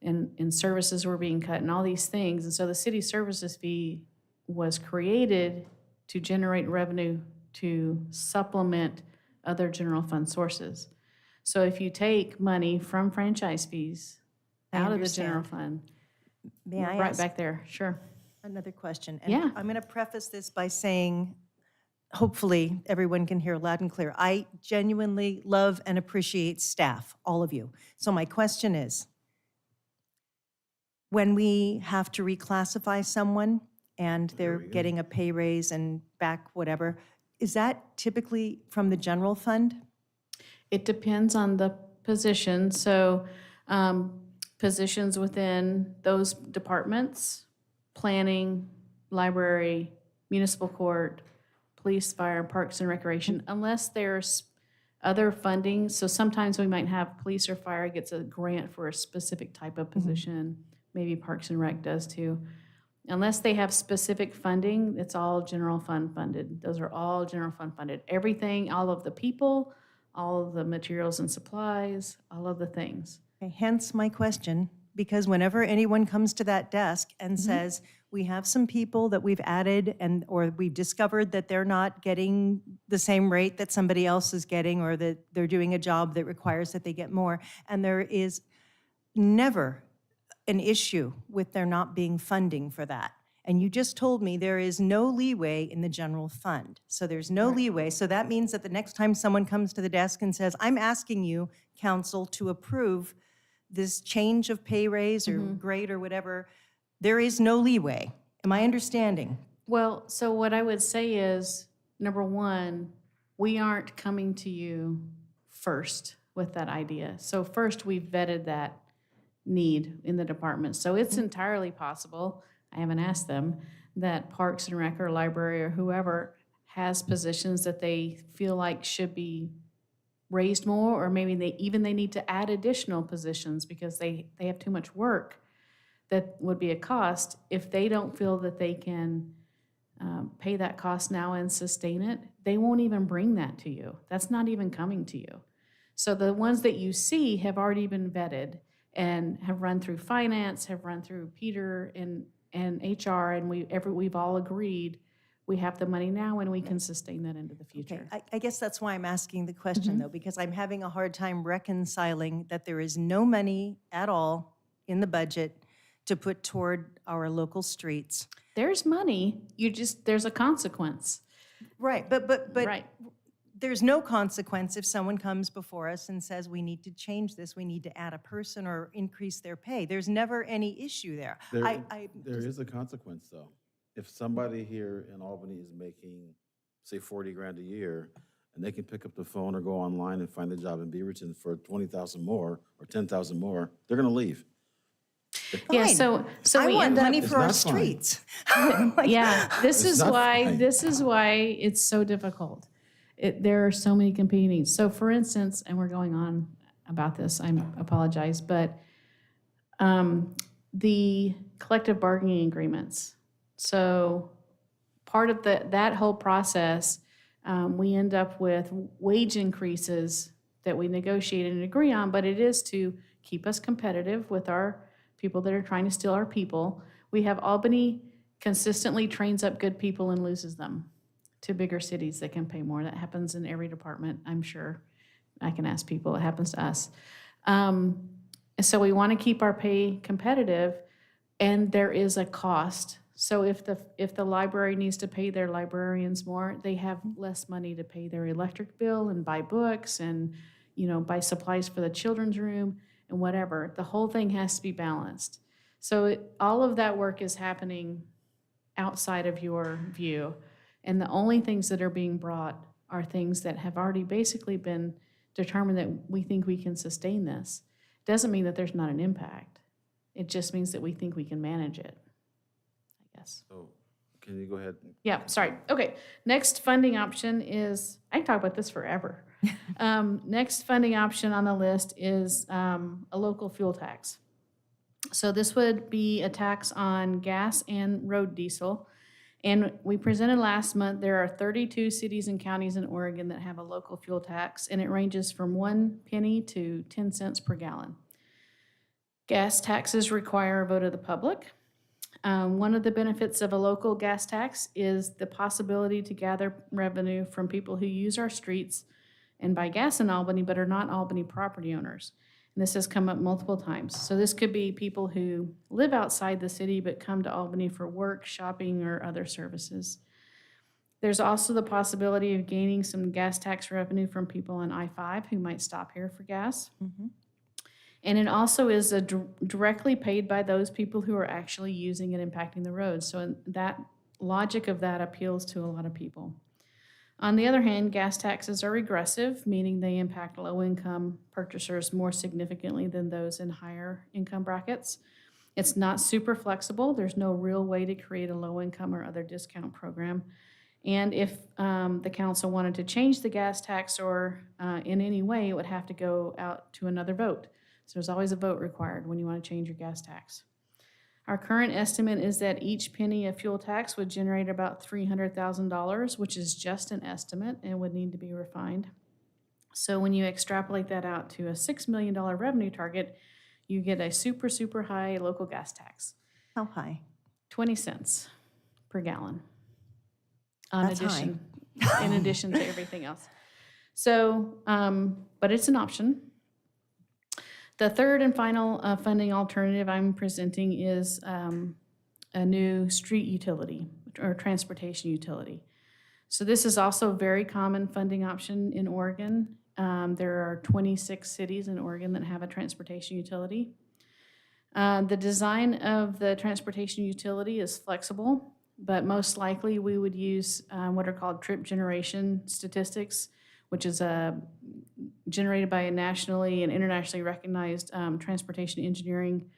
and services were being cut and all these things. And so the city services fee was created to generate revenue to supplement other general fund sources. So if you take money from franchise fees
I
out of the general
understand.
fund,
may I
right
ask
back there, sure.
another question? And
Yeah.
I'm going to preface this by saying, hopefully, everyone can hear loud and clear. I genuinely love and appreciate staff, all of you. So my question is, when we have to reclassify someone and they're getting a pay raise and back whatever, is that typically from the general fund?
It depends on the position. So positions within those departments, planning, library, municipal court, police, fire, parks and recreation, unless there's other funding. So sometimes we might have police or fire gets a grant for a specific type of position. Maybe Parks and Rec does too. Unless they have specific funding, it's all general fund funded. Those are all general fund funded. Everything, all of the people, all of the materials and supplies, all of the things.
Okay, hence my question, because whenever anyone comes to that desk and says, we have some people that we've added or we've discovered that they're not getting the same rate that somebody else is getting, or that they're doing a job that requires that they get more, and there is never an issue with there not being funding for that. And you just told me there is no leeway in the general fund. So there's no leeway. So that means that the next time someone comes to the desk and says, I'm asking you, council, to approve this change of pay raise or grade or whatever, there is no leeway. Am I understanding?
Well, so what I would say is, number one, we aren't coming to you first with that idea. So first, we've vetted that need in the department. So it's entirely possible, I haven't asked them, that Parks and Rec or library or whoever has positions that they feel like should be raised more, or maybe they need to add additional positions because they have too much work that would be a cost. If they don't feel that they can pay that cost now and sustain it, they won't even bring that to you. That's not even coming to you. So the ones that you see have already been vetted and have run through finance, have run through Peter and HR, and we've all agreed we have the money now and we can sustain that into the future.
Okay, I guess that's why I'm asking the question, though, because I'm having a hard time reconciling that there is no money at all in the budget to put toward our local streets.
There's money, there's a consequence.
Right, but
Right.
there's no consequence if someone comes before us and says, we need to change this, we need to add a person or increase their pay. There's never any issue there.
There is a consequence, though. If somebody here in Albany is making, say, 40 grand a year, and they can pick up the phone or go online and find a job in Beaverton for 20,000 more or 10,000 more, they're gonna leave.
Yeah,
Fine.
so
I
we
want
end up.
money
It's
for our
not fine.
streets.
Yeah, this
It's
is
not
why,
fine.
this is why it's so difficult. There are so many competing needs. So for instance, and we're going on about this, I apologize, but the collective bargaining agreements. So part of that whole process, we end up with wage increases that we negotiate and agree on, but it is to keep us competitive with our people that are trying to steal our people. We have Albany consistently trains up good people and loses them to bigger cities that can pay more. That happens in every department, I'm sure. I can ask people, it happens to us. So we want to keep our pay competitive, and there is a cost. So if the library needs to pay their librarians more, they have less money to pay their electric bill and buy books and, buy supplies for the children's room and whatever. The whole thing has to be balanced. So all of that work is happening outside of your view. And the only things that are being brought are things that have already basically been determined that we think we can sustain this. Doesn't mean that there's not an impact. It just means that we think we can manage it, I guess.
So, can you go ahead?
Yeah, sorry. Okay, next funding option is, I can talk about this forever. Next funding option on the list is a local fuel tax. So this would be a tax on gas and road diesel. And we presented last month, there are 32 cities and counties in Oregon that have a local fuel tax, and it ranges from 1 penny to 10 cents per gallon. Gas taxes require a vote of the public. One of the benefits of a local gas tax is the possibility to gather revenue from people who use our streets and buy gas in Albany, but are not Albany property owners. And this has come up multiple times. So this could be people who live outside the city but come to Albany for work, shopping, or other services. There's also the possibility of gaining some gas tax revenue from people on I-5 who might stop here for gas. And it also is directly paid by those people who are actually using and impacting the roads. So that logic of that appeals to a lot of people. On the other hand, gas taxes are regressive, meaning they impact low-income purchasers more significantly than those in higher income brackets. It's not super flexible. There's no real way to create a low-income or other discount program. And if the council wanted to change the gas tax or in any way, it would have to go out to another vote. So there's always a vote required when you want to change your gas tax. Our current estimate is that each penny of fuel tax would generate about $300,000, which is just an estimate and would need to be refined. So when you extrapolate that out to a $6 million revenue target, you get a super, super high local gas tax,
How high?
20 cents per gallon.
That's high.
In addition to everything else. So, but it's an option. The third and final funding alternative I'm presenting is a new street utility or transportation utility. So this is also a very common funding option in Oregon. There are 26 cities in Oregon that have a transportation utility. The design of the transportation utility is flexible, but most likely we would use what are called trip generation statistics, which is generated by a nationally and internationally recognized transportation engineering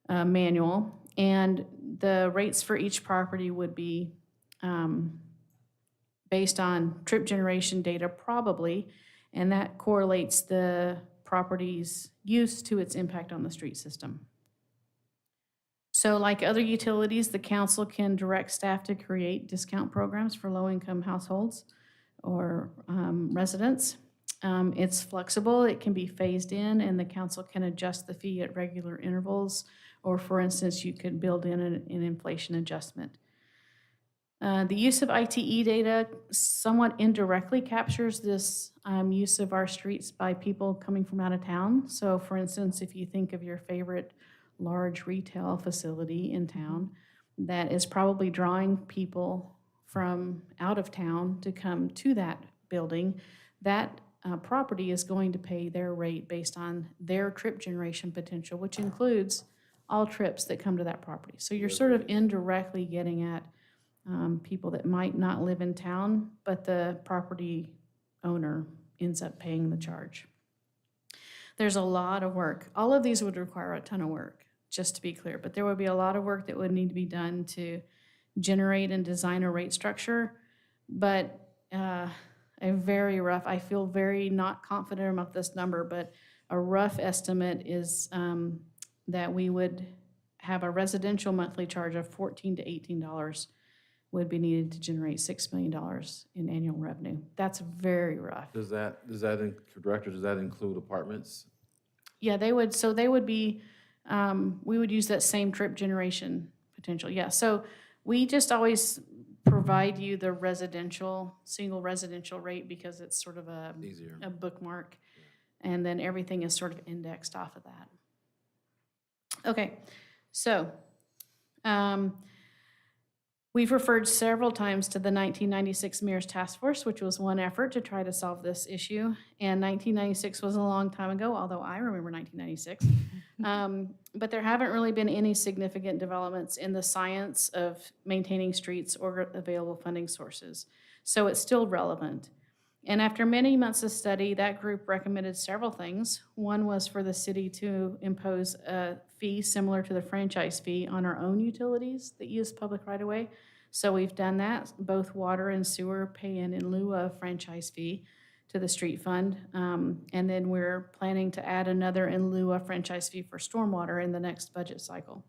manual. And the rates for each property would be based on trip generation data probably, and that correlates the property's use to its impact on the street system. So like other utilities, the council can direct staff to create discount programs for low-income households or residents. It's flexible, it can be phased in, and the council can adjust the fee at regular intervals, or for instance, you could build in an inflation adjustment. The use of ITE data somewhat indirectly captures this use of our streets by people coming from out of town. So for instance, if you think of your favorite large retail facility in town that is probably drawing people from out of town to come to that building, that property is going to pay their rate based on their trip generation potential, which includes all trips that come to that property. So you're sort of indirectly getting at people that might not live in town, but the property owner ends up paying the charge. There's a lot of work. All of these would require a ton of work, just to be clear, but there would be a lot of work that would need to be done to generate and design a rate structure. But a very rough, I feel very not confident about this number, but a rough estimate is that we would have a residential monthly charge of $14 to $18 would be needed to generate $6 million in annual revenue. That's very rough.
Director, does that include apartments?
Yeah, they would, so they would be, we would use that same trip generation potential, yeah. So we just always provide you the residential, single residential rate because it's sort of a bookmark. And then everything is sort of indexed off of that. Okay, so we've referred several times to the 1996 MERS Task Force, which was one effort to try to solve this issue. And 1996 was a long time ago, although I remember 1996. But there haven't really been any significant developments in the science of maintaining streets or available funding sources. So it's still relevant. And after many months of study, that group recommended several things. One was for the city to impose a fee similar to the franchise fee on our own utilities that use public right-of-way. So we've done that. Both water and sewer pay in lieu of franchise fee to the street fund. And then we're planning to add another in lieu of franchise fee for stormwater in the next budget cycle.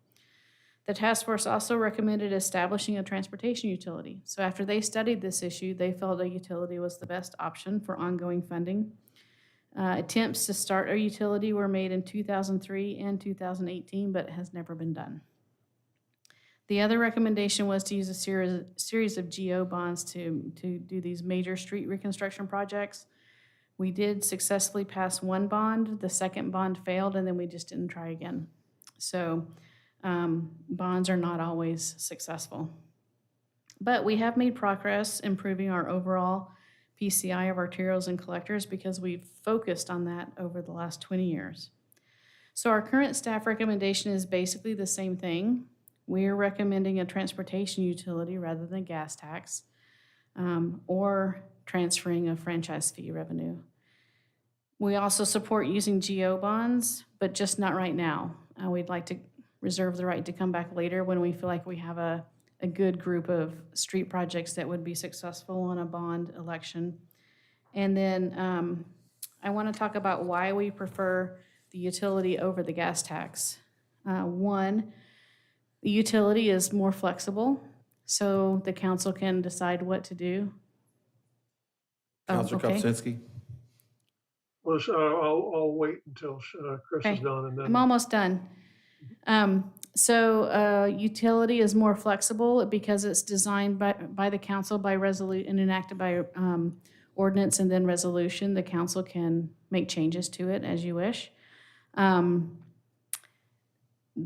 The task force also recommended establishing a transportation utility. So after they studied this issue, they felt a utility was the best option for ongoing funding. Attempts to start a utility were made in 2003 and 2018, but it has never been done. The other recommendation was to use a series of GO bonds to do these major street reconstruction projects. We did successfully pass one bond, the second bond failed, and then we just didn't try again. So bonds are not always successful. But we have made progress improving our overall PCI of arterials and collectors because we've focused on that over the last 20 years. So our current staff recommendation is basically the same thing. We're recommending a transportation utility rather than gas tax or transferring a franchise fee revenue. We also support using GO bonds, but just not right now. We'd like to reserve the right to come back later when we feel like we have a good group of street projects that would be successful on a bond election. And then I want to talk about why we prefer the utility over the gas tax. One, the utility is more flexible, so the council can decide what to do.
Counselor Kupczynski?
Well, I'll wait until Chris is
Okay.
done and then.
I'm almost done. So utility is more flexible because it's designed by the council by resolution and enacted by ordinance and then resolution. The council can make changes to it as you wish.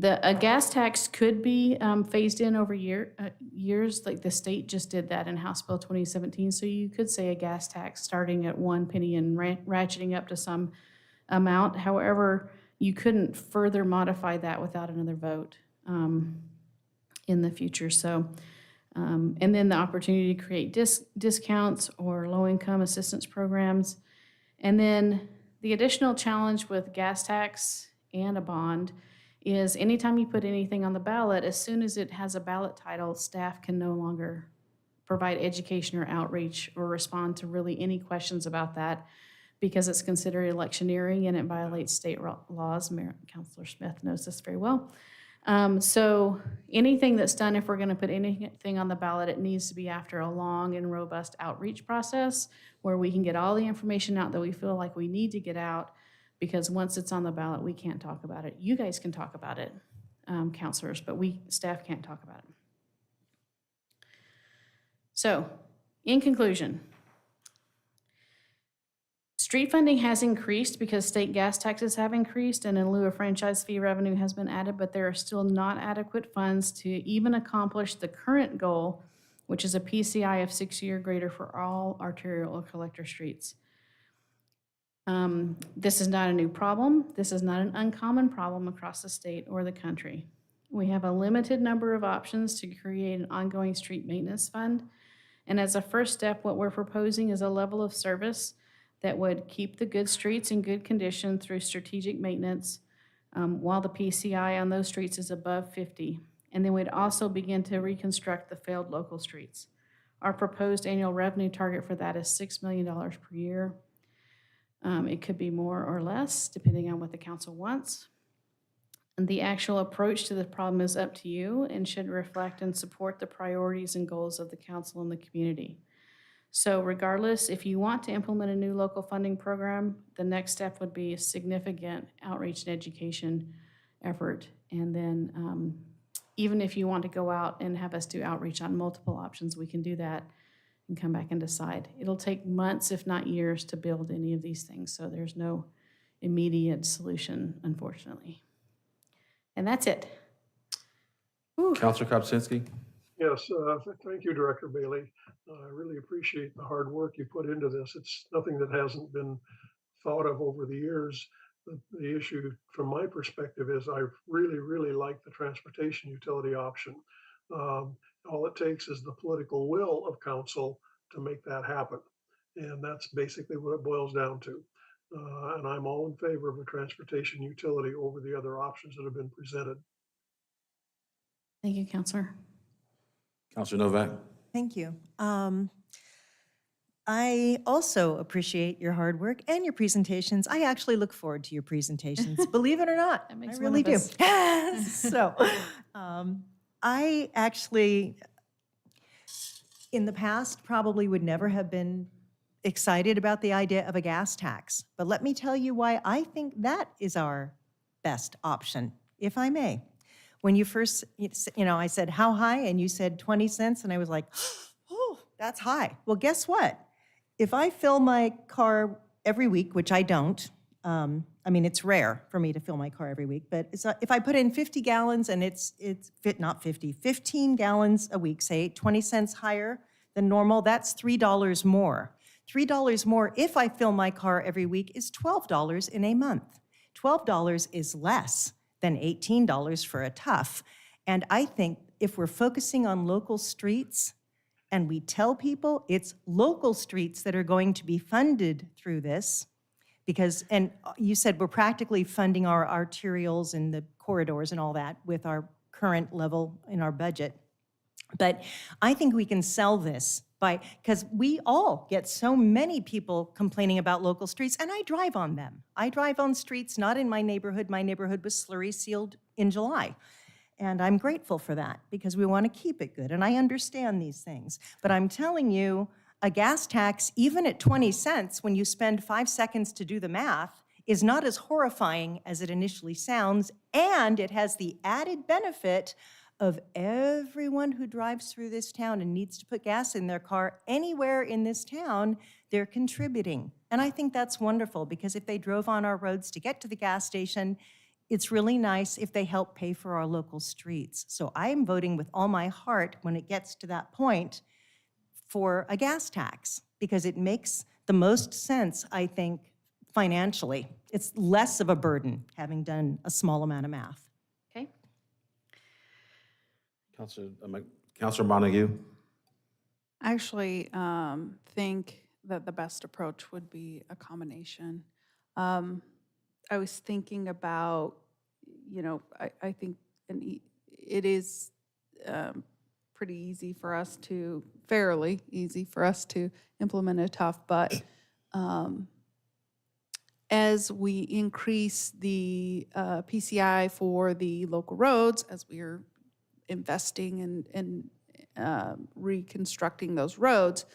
A gas tax could be phased in over years, like the state just did that in House Bill 2017. So you could say a gas tax starting at 1 penny and ratcheting up to some amount. However, you couldn't further modify that without another vote in the future. So, and then the opportunity to create discounts or low-income assistance programs. And then the additional challenge with gas tax and a bond is anytime you put anything on the ballot, as soon as it has a ballot title, staff can no longer provide education or outreach or respond to really any questions about that because it's considered electioneering and it violates state laws. Councilor Smith knows this very well. So anything that's done, if we're going to put anything on the ballot, it needs to be after a long and robust outreach process where we can get all the information out that we feel like we need to get out, because once it's on the ballot, we can't talk about it. You guys can talk about it, counselors, but staff can't talk about it. So, in conclusion, Street funding has increased because state gas taxes have increased and in lieu of franchise fee revenue has been added, but there are still not adequate funds to even accomplish the current goal, which is a PCI of 6 or greater for all arterial or collector streets. This is not a new problem. This is not an uncommon problem across the state or the country. We have a limited number of options to create an ongoing street maintenance fund. And as a first step, what we're proposing is a level of service that would keep the good streets in good condition through strategic maintenance while the PCI on those streets is above 50. And then we'd also begin to reconstruct the failed local streets. Our proposed annual revenue target for that is $6 million per year. It could be more or less, depending on what the council wants. And the actual approach to the problem is up to you and should reflect and support the priorities and goals of the council and the community. So regardless, if you want to implement a new local funding program, the next step would be a significant outreach and education effort. And then even if you want to go out and have us do outreach on multiple options, we can do that and come back and decide. It'll take months, if not years, to build any of these things, so there's no immediate solution, unfortunately. And that's it.
Counselor Kopczynski?
Yes, thank you, Director Bailey. I really appreciate the hard work you put into this. It's nothing that hasn't been thought of over the years. The issue from my perspective is I really, really like the transportation utility option. All it takes is the political will of council to make that happen. And that's basically what it boils down to. And I'm all in favor of a transportation utility over the other options that have been presented.
Thank you, Counselor.
Counselor Novak?
Thank you. I also appreciate your hard work and your presentations. I actually look forward to your presentations, believe it or not.
That makes
I
one
really
of
do.
us.
So, I actually, in the past, probably would never have been excited about the idea of a gas tax. But let me tell you why I think that is our best option, if I may. When you first, I said, how high? And you said 20 cents. And I was like, oh, that's high. Well, guess what? If I fill my car every week, which I don't, it's rare for me to fill my car every week, but if I put in 50 gallons and it's 15 gallons a week, say 20 cents higher than normal, that's $3 more. $3 more if I fill my car every week is $12 in a month. $12 is less than $18 for a tough. And I think if we're focusing on local streets and we tell people it's local streets that are going to be funded through this, because, and you said we're practically funding our arterials and the corridors and all that with our current level in our budget. But I think we can sell this because we all get so many people complaining about local streets, and I drive on them. I drive on streets not in my neighborhood. My neighborhood was slurry sealed in July. And I'm grateful for that because we want to keep it good. And I understand these things. But I'm telling you, a gas tax, even at 20 cents, when you spend 5 seconds to do the math, is not as horrifying as it initially sounds. And it has the added benefit of everyone who drives through this town and needs to put gas in their car anywhere in this town, they're contributing. And I think that's wonderful because if they drove on our roads to get to the gas station, it's really nice if they help pay for our local streets. So I am voting with all my heart when it gets to that point for a gas tax because it makes the most sense, I think, financially. It's less of a burden having done a small amount of math.
Okay.
Counselor Montague?
I actually think that the best approach would be a combination. I was thinking about, I think it is pretty easy for us to, fairly easy for us to implement a tough, but as we increase the PCI for the local roads, as we are investing in reconstructing those roads,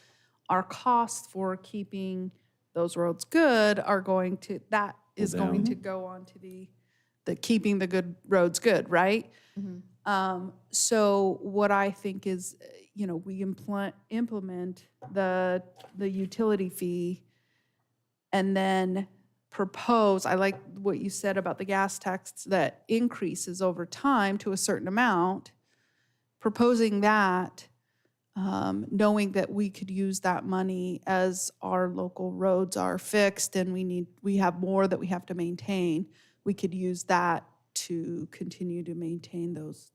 our costs for keeping those roads good are going to, that is going to go on to the keeping the good roads good, right? Mm-hmm. So what I think is, we implement the utility fee and then propose, I like what you said about the gas tax that increases over time to a certain amount, proposing that, knowing that we could use that money as our local roads are fixed and we have more that we have to maintain, we could use that to continue to maintain those,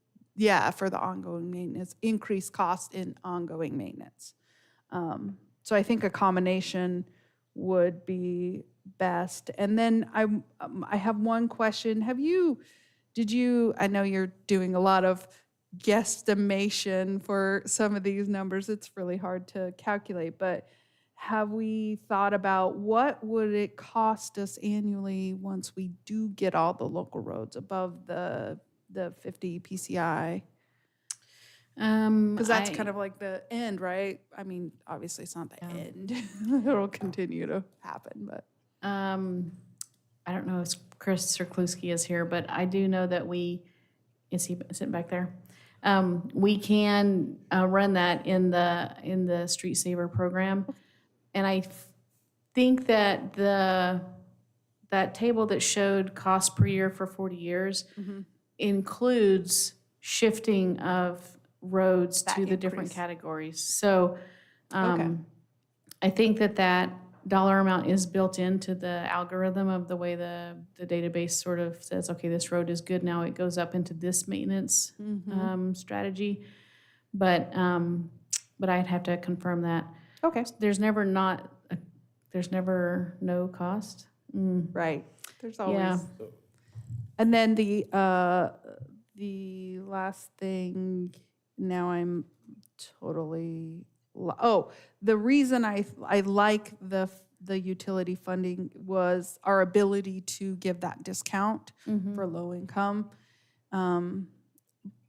for the ongoing maintenance, increased cost in ongoing maintenance. So I think a combination would be best. And then I have one question. I know you're doing a lot of guesstimation for some of these numbers. It's really hard to calculate, but have we thought about what would it cost us annually once we do get all the local roads above the 50 PCI? Because that's kind of like the end, right? I mean, obviously it's not the end. It'll continue to happen, but.
I don't know if Chris Serkluski is here, but I do know that is he sitting back there? We can run that in the Street Saver program. And I think that that table that showed cost per year for 40 years includes shifting of roads to the different categories. So I think that dollar amount is built into the algorithm of the way the database sort of says, okay, this road is good, now it goes up into this maintenance strategy. But I'd have to confirm that.
Okay.
There's never no cost.
Right. There's always.
Yeah.
And then the last thing, now I'm totally, the reason I like the utility funding was our ability to give that discount for low income.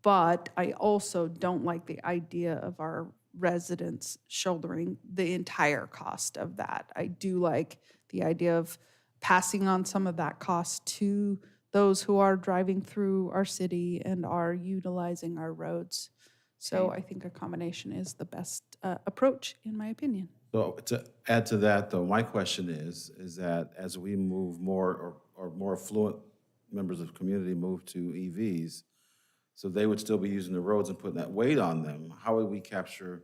But I also don't like the idea of our residents shouldering the entire cost of that. I do like the idea of passing on some of that cost to those who are driving through our city and are utilizing our roads. So I think a combination is the best approach, in my opinion.
So to add to that, though, my question is that as we move more or more affluent members of the community move to EVs, so they would still be using the roads and putting that weight on them, how would we capture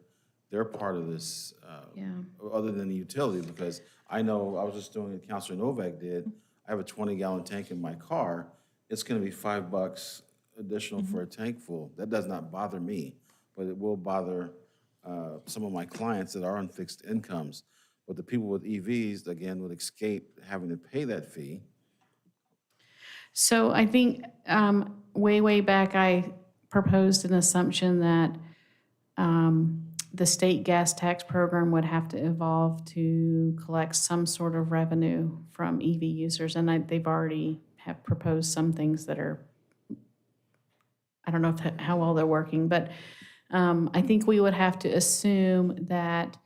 their part of this, other than the utility? Because I know, I was just doing what Councilor Novak did, I have a 20-gallon tank in my car, it's gonna be $5 additional for a tank full. That does not bother me, but it will bother some of my clients that are on fixed incomes. But the people with EVs, again, would escape having to pay that fee.
So I think way back, I proposed an assumption that the state gas tax program would have to evolve to collect some sort of revenue from EV users. And they've already have proposed some things that are, I don't know how well they're working, but I think we would have to assume that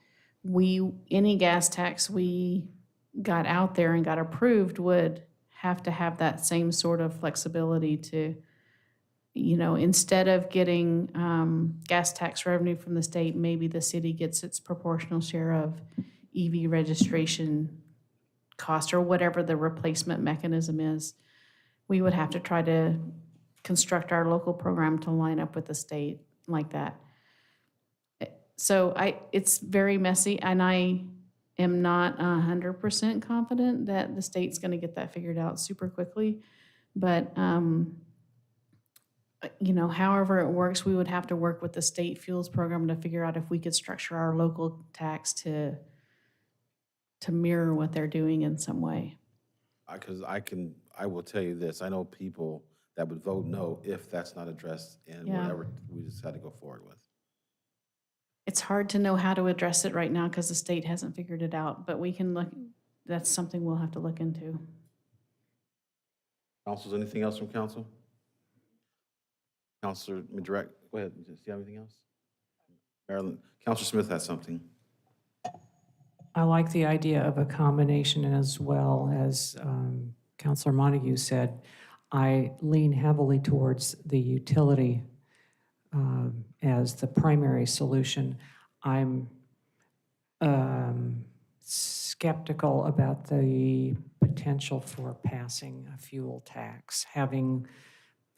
any gas tax we got out there and got approved would have to have that same sort of flexibility to, instead of getting gas tax revenue from the state, maybe the city gets its proportional share of EV registration cost or whatever the replacement mechanism is. We would have to try to construct our local program to line up with the state like that. So it's very messy, and I am not 100% confident that the state's going to get that figured out super quickly. But, however it works, we would have to work with the state fuels program to figure out if we could structure our local tax to mirror what they're doing in some way.
Because I will tell you this, I know people that would vote no if that's not addressed in whatever we decide to go forward with.
It's hard to know how to address it right now because the state hasn't figured it out, but we can look, that's something we'll have to look into.
Councilors, anything else from council? Councilor Direct, go ahead. Do you have anything else? Marilyn, Councilor Smith has something.
I like the idea of a combination, as well as Councilor Montague said. I lean heavily towards the utility as the primary solution. I'm skeptical about the potential for passing a fuel tax, having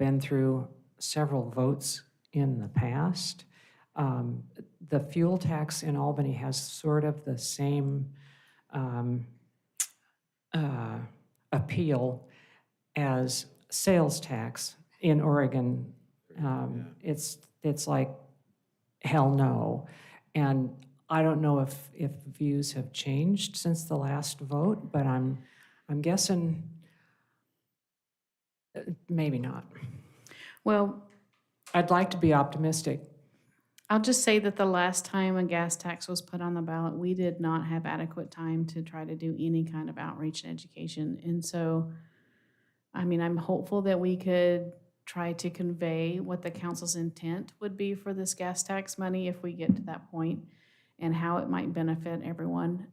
been through several votes in the past. The fuel tax in Albany has sort of the same appeal as sales tax in Oregon. It's like, hell no. And I don't know if views have changed since the last vote, but I'm guessing maybe not.
Well,
I'd like to be optimistic.
I'll just say that the last time a gas tax was put on the ballot, we did not have adequate time to try to do any kind of outreach and education. And so, I mean, I'm hopeful that we could try to convey what the council's intent would be for this gas tax money if we get to that point, and how it might benefit everyone.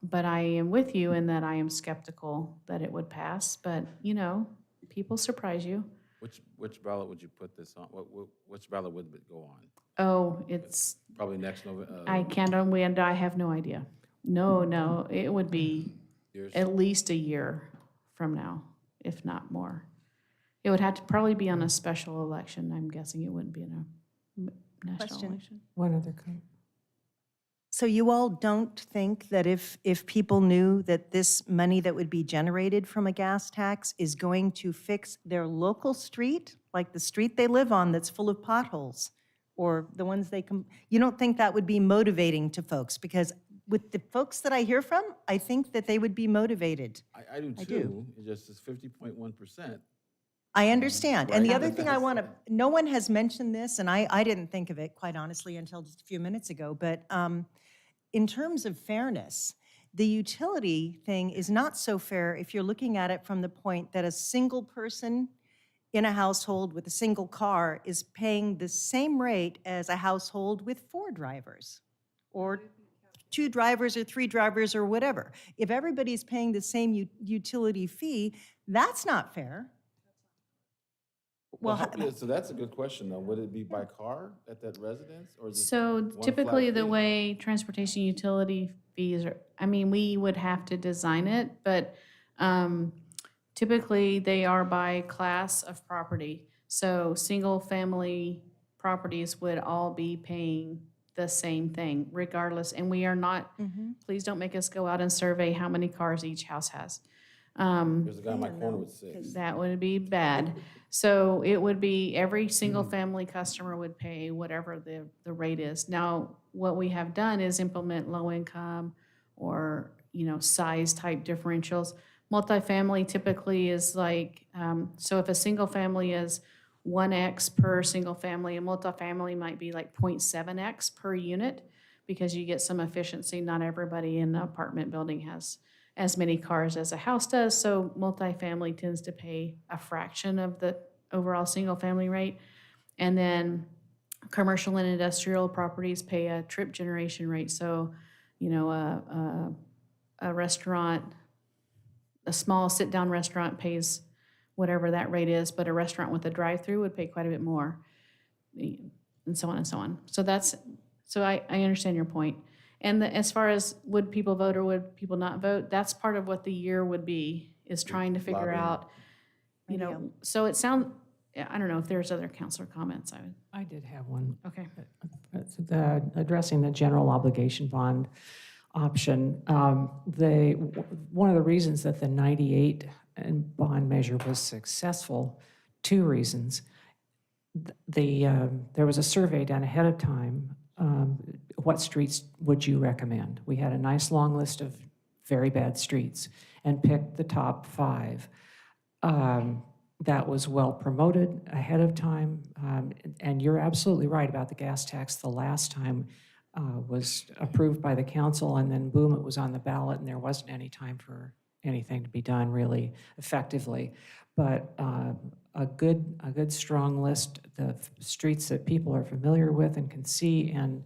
But I am with you in that I am skeptical that it would pass, but, you know, people surprise you.
Which ballot would you put this on? Which ballot would it go on?
Oh, it's,
Probably next November.
I can't, I have no idea. No, it would be at least a year from now, if not more. It would have to probably be on a special election. I'm guessing it wouldn't be in a national
Question.
election.
One other comment.
So you all don't think that if people knew that this money that would be generated from a gas tax is going to fix their local street, like the street they live on that's full of potholes, or the ones you don't think that would be motivating to folks? Because with the folks that I hear from, I think that they would be motivated.
I do
I
too.
do.
It just is 50.1%.
I understand. And the
Right.
other thing I want to, no one has mentioned this, and I didn't think of it, quite honestly, until just a few minutes ago, but in terms of fairness, the utility thing is not so fair if you're looking at it from the point that a single person in a household with a single car is paying the same rate as a household with 4 drivers, or 2 drivers, or 3 drivers, or whatever. If everybody's paying the same utility fee, that's not fair.
Well,
Well,
so that's a good question, though. Would it be by car at that residence, or is it
So
one flat
typically the
fee?
way transportation utility fees are, I mean, we would have to design it, but typically they are by class of property. So single-family properties would all be paying the same thing regardless. And we are not, please don't make us go out and survey how many cars each house has.
There's a guy in my corner with 6.
That would be bad. So it would be every single-family customer would pay whatever the rate is. Now, what we have done is implement low-income or, you know, size-type differentials. Multifamily typically is like, so if a single family is 1x per single family, a multifamily might be like 0.7x per unit, because you get some efficiency. Not everybody in an apartment building has as many cars as a house does, so multifamily tends to pay a fraction of the overall single-family rate. And then commercial and industrial properties pay a trip generation rate. So, you know, a restaurant, a small sit-down restaurant pays whatever that rate is, but a restaurant with a drive-through would pay quite a bit more, and so on and so on. So I understand your point. And as far as would people vote or would people not vote, that's part of what the year would be, is trying to figure
Lobbying.
out, you know, so it sounds, I don't know if there's other counselor comments.
I did have one.
Okay.
Addressing the general obligation bond option. One of the reasons that the 98 bond measure was successful, 2 reasons. There was a survey done ahead of time. What streets would you recommend? We had a nice long list of very bad streets and picked the top 5. That was well promoted ahead of time. And you're absolutely right about the gas tax. The last time was approved by the council, and then boom, it was on the ballot, and there wasn't any time for anything to be done really effectively. But a good strong list, the streets that people are familiar with and can see, and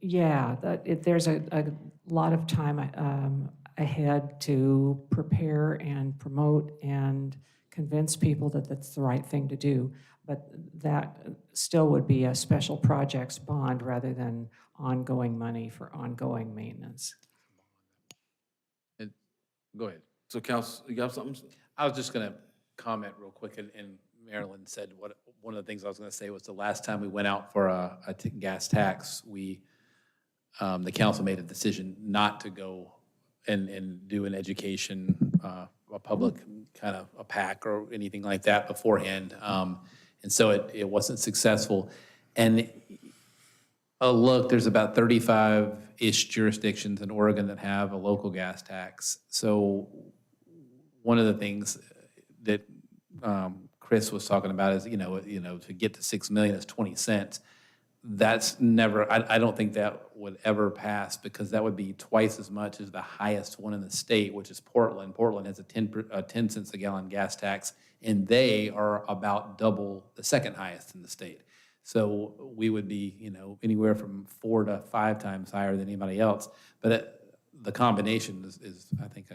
yeah, there's a lot of time ahead to prepare and promote and convince people that that's the right thing to do. But that still would be a special projects bond rather than ongoing money for ongoing maintenance.
Go ahead.
So council, you got something?
I was just going to comment real quick, and Marilyn said one of the things I was going to say was the last time we went out for a gas tax, the council made a decision not to go and do an education, a public kind of a PAC or anything like that beforehand. And so it wasn't successful. And look, there's about 35-ish jurisdictions in Oregon that have a local gas tax. So one of the things that Chris was talking about is, to get to 6 million is 20 cents. That's never, I don't think that would ever pass, because that would be twice as much as the highest one in the state, which is Portland. Portland has a 10 cents a gallon gas tax, and they are about double the second highest in the state. So we would be, anywhere from 4 to 5 times higher than anybody else. But the combination is I think,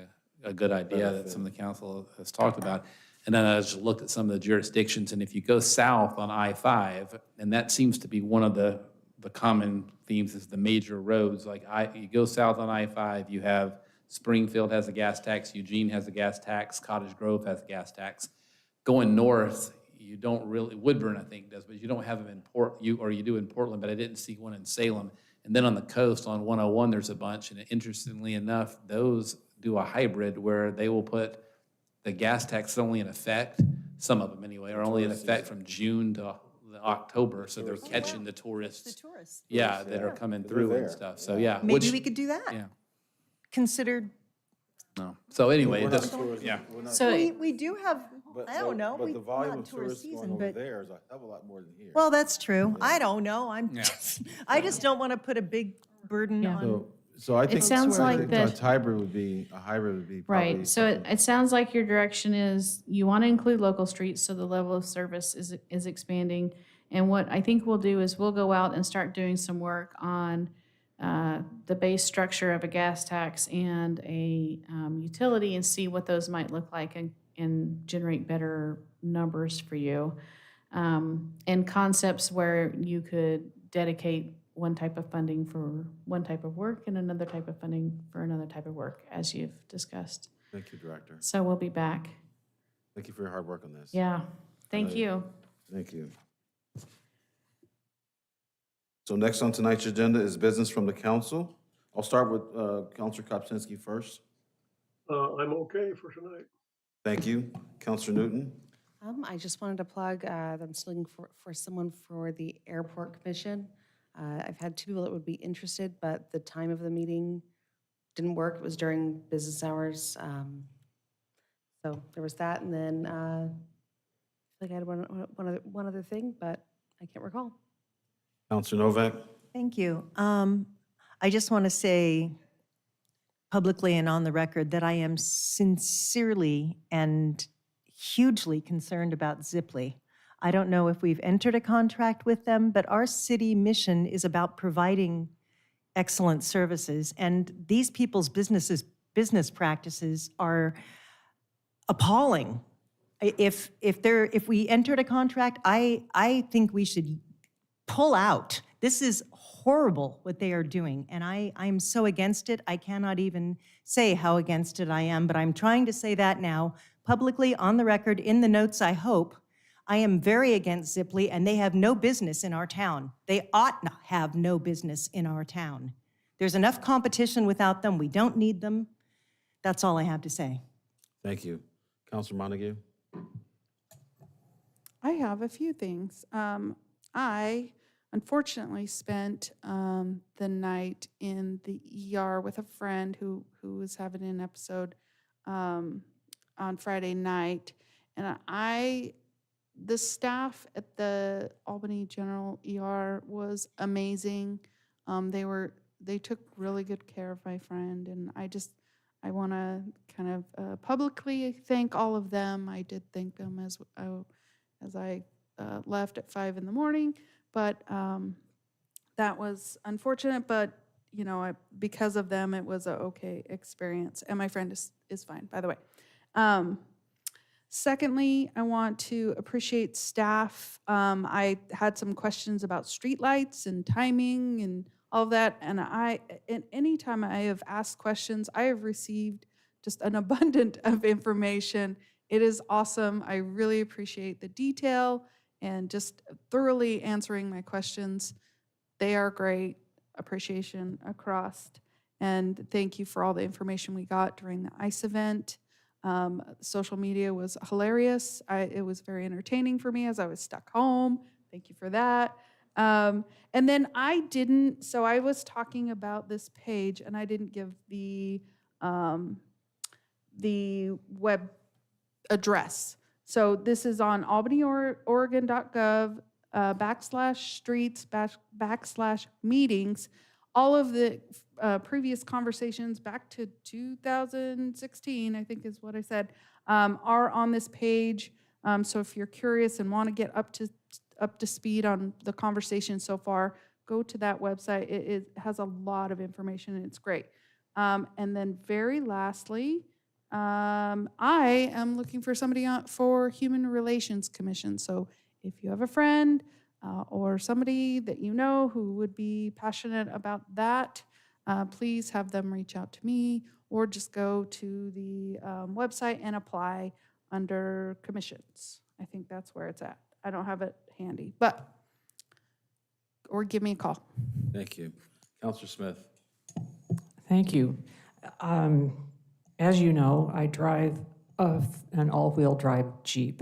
a good idea that some of the council has talked about. And then I just looked at some of the jurisdictions, and if you go south on I-5, and that seems to be one of the common themes, is the major roads. Like you go south on I-5, you have Springfield has a gas tax, Eugene has a gas tax, Cottage Grove has a gas tax. Going north, you don't really, Woodburn I think does, but you don't have them in you do in Portland, but I didn't see one in Salem. And then on the coast on 101, there's a bunch, and interestingly enough, those do a hybrid where they will put the gas tax only in effect, some of them anyway, are only in effect from June to October, so they're catching the
The
tourists,
tourists.
yeah, that are coming through and stuff, so yeah.
Maybe
which-
we could do that.
Yeah,
Considered,
no, so anyway,
We're not
that's,
tourism.
yeah.
We're not-
So
we do have, I don't know,
But the volume
not
of
tourist
tourists going
season,
over
but,
there is a hell of a lot more than here.
well, that's true. I don't know.
Yeah.
I just don't want to put a big burden
Yeah.
on.
So I think.
sounds
I
like
think
that-
a hybrid would be probably.
Right, so it,
something-
it sounds like your direction is you want to include local streets, so the level of service is expanding. And what I think we'll do is we'll go out and start doing some work on the base structure of a gas tax and a utility, and see what those might look like, and generate better numbers for you. And concepts where you could dedicate one type of funding for one type of work and another type of funding for another type of work, as you've discussed.
Thank you, Director.
So we'll be back.
Thank you for your hard work on this.
Yeah, thank
Right.
you.
Thank you. So next on tonight's agenda is business from the council. I'll start with Counselor Kopczynski first.
I'm okay for tonight.
Thank you. Counselor Newton.
I just wanted to plug that I'm still looking for someone for the airport commission. I've had 2 people that would be interested, but the time of the meeting didn't work. It was during business hours. So there was that, and then I feel like I had one other thing, but I can't recall.
Counselor Novak.
Thank you. I just want to say publicly and on the record that I am sincerely and hugely concerned about Ziply. I don't know if we've entered a contract with them, but our city mission is about providing excellent services, and these people's business practices are appalling. If we entered a contract, I think we should pull out. This is horrible what they are doing, and I'm so against it. I cannot even say how against it I am, but I'm trying to say that now publicly on the record, in the notes, I hope. I am very against Ziply, and they have no business in our town. They ought not have no business in our town. There's enough competition without them. We don't need them. That's all I have to say.
Thank you. Counselor Montague.
I have a few things. I unfortunately spent the night in the ER with a friend who was having an episode on Friday night, and the staff at the Albany General ER was amazing. They took really good care of my friend, and I want to kind of publicly thank all of them. I did thank them as I left at 5 in the morning, but that was unfortunate. But because of them, it was a okay experience, and my friend is fine, by the way. Secondly, I want to appreciate staff. I had some questions about streetlights and timing and all of that. And anytime I have asked questions, I have received just an abundance of information. It is awesome. I really appreciate the detail and just thoroughly answering my questions. They are great. Appreciation across. And thank you for all the information we got during the ICE event. Social media was hilarious. It was very entertaining for me as I was stuck home. Thank you for that. And then so I was talking about this page and I didn't give the web address. So this is on albanyoregon.gov /streets/meetings. All of the previous conversations back to 2016, I think is what I said, are on this page. So if you're curious and want to get up to speed on the conversation so far, go to that website. It has a lot of information and it's great. And then very lastly, I am looking for somebody for Human Relations Commission. So if you have a friend or somebody that you know who would be passionate about that, please have them reach out to me or just go to the website and apply under commissions. I think that's where it's at. I don't have it handy, or give me a call.
Thank you. Counselor Smith.
Thank you. As you know, I drive an all-wheel drive Jeep.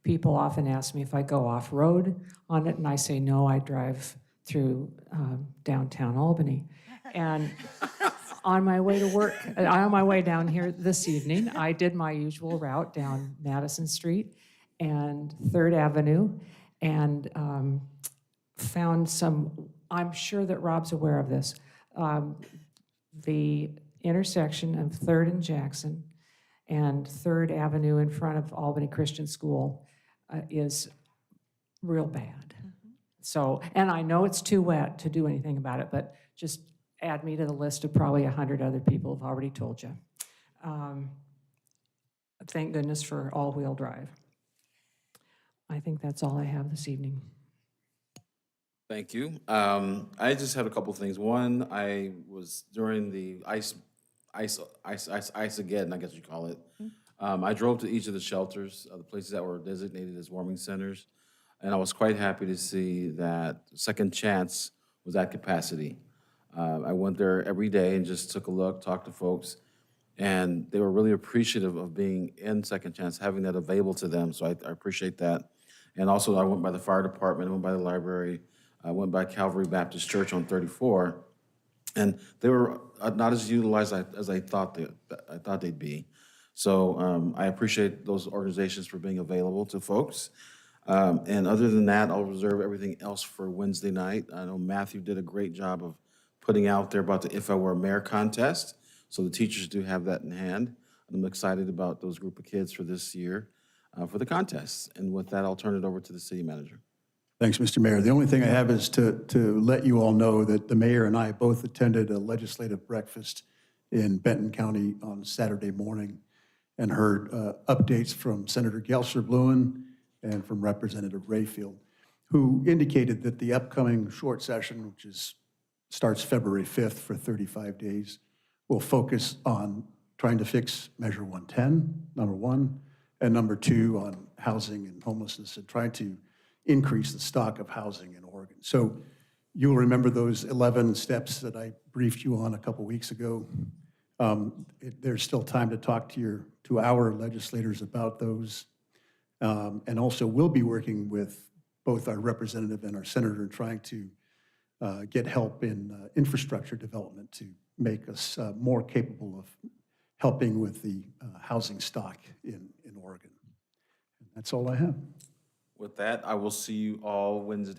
People often ask me if I go off-road on it, and I say, no, I drive through downtown Albany. And on my way to work, on my way down here this evening, I did my usual route down Madison Street and 3rd Avenue and found I'm sure that Rob's aware of this, the intersection of 3rd and Jackson and 3rd Avenue in front of Albany Christian School is real bad. So, and I know it's too wet to do anything about it, but just add me to the list of probably 100 other people who've already told you. Thank goodness for all-wheel drive. I think that's all I have this evening.
Thank you. I just had a couple things. One, I was during the ice again, I guess you call it. I drove to each of the shelters, the places that were designated as warming centers, and I was quite happy to see that Second Chance was at capacity. I went there every day and just took a look, talked to folks, and they were really appreciative of being in Second Chance, having that available to them, so I appreciate that. And also, I went by the fire department, I went by the library, I went by Calvary Baptist Church on 34, and they were not as utilized as I thought they'd be. So I appreciate those organizations for being available to folks. And other than that, I'll reserve everything else for Wednesday night. I know Matthew did a great job of putting out there about the If I Were a Mayor contest. So the teachers do have that in hand. I'm excited about those group of kids for this year for the contest. And with that, I'll turn it over to the city manager.
Thanks, Mr. Mayor. The only thing I have is to let you all know that the mayor and I both attended a legislative breakfast in Benton County on Saturday morning and heard updates from Senator Gelser-Bluen and from Representative Rayfield, who indicated that the upcoming short session, which starts February 5th for 35 days, will focus on trying to fix Measure 110, number one, and number two, on housing and homelessness and trying to increase the stock of housing in Oregon. So you'll remember those 11 steps that I briefed you on a couple weeks ago. There's still time to talk to our legislators about those. And also we'll be working with both our representative and our senator trying to get help in infrastructure development to make us more capable of helping with the housing stock in Oregon. And that's all I have.
With that, I will see you all Wednesday.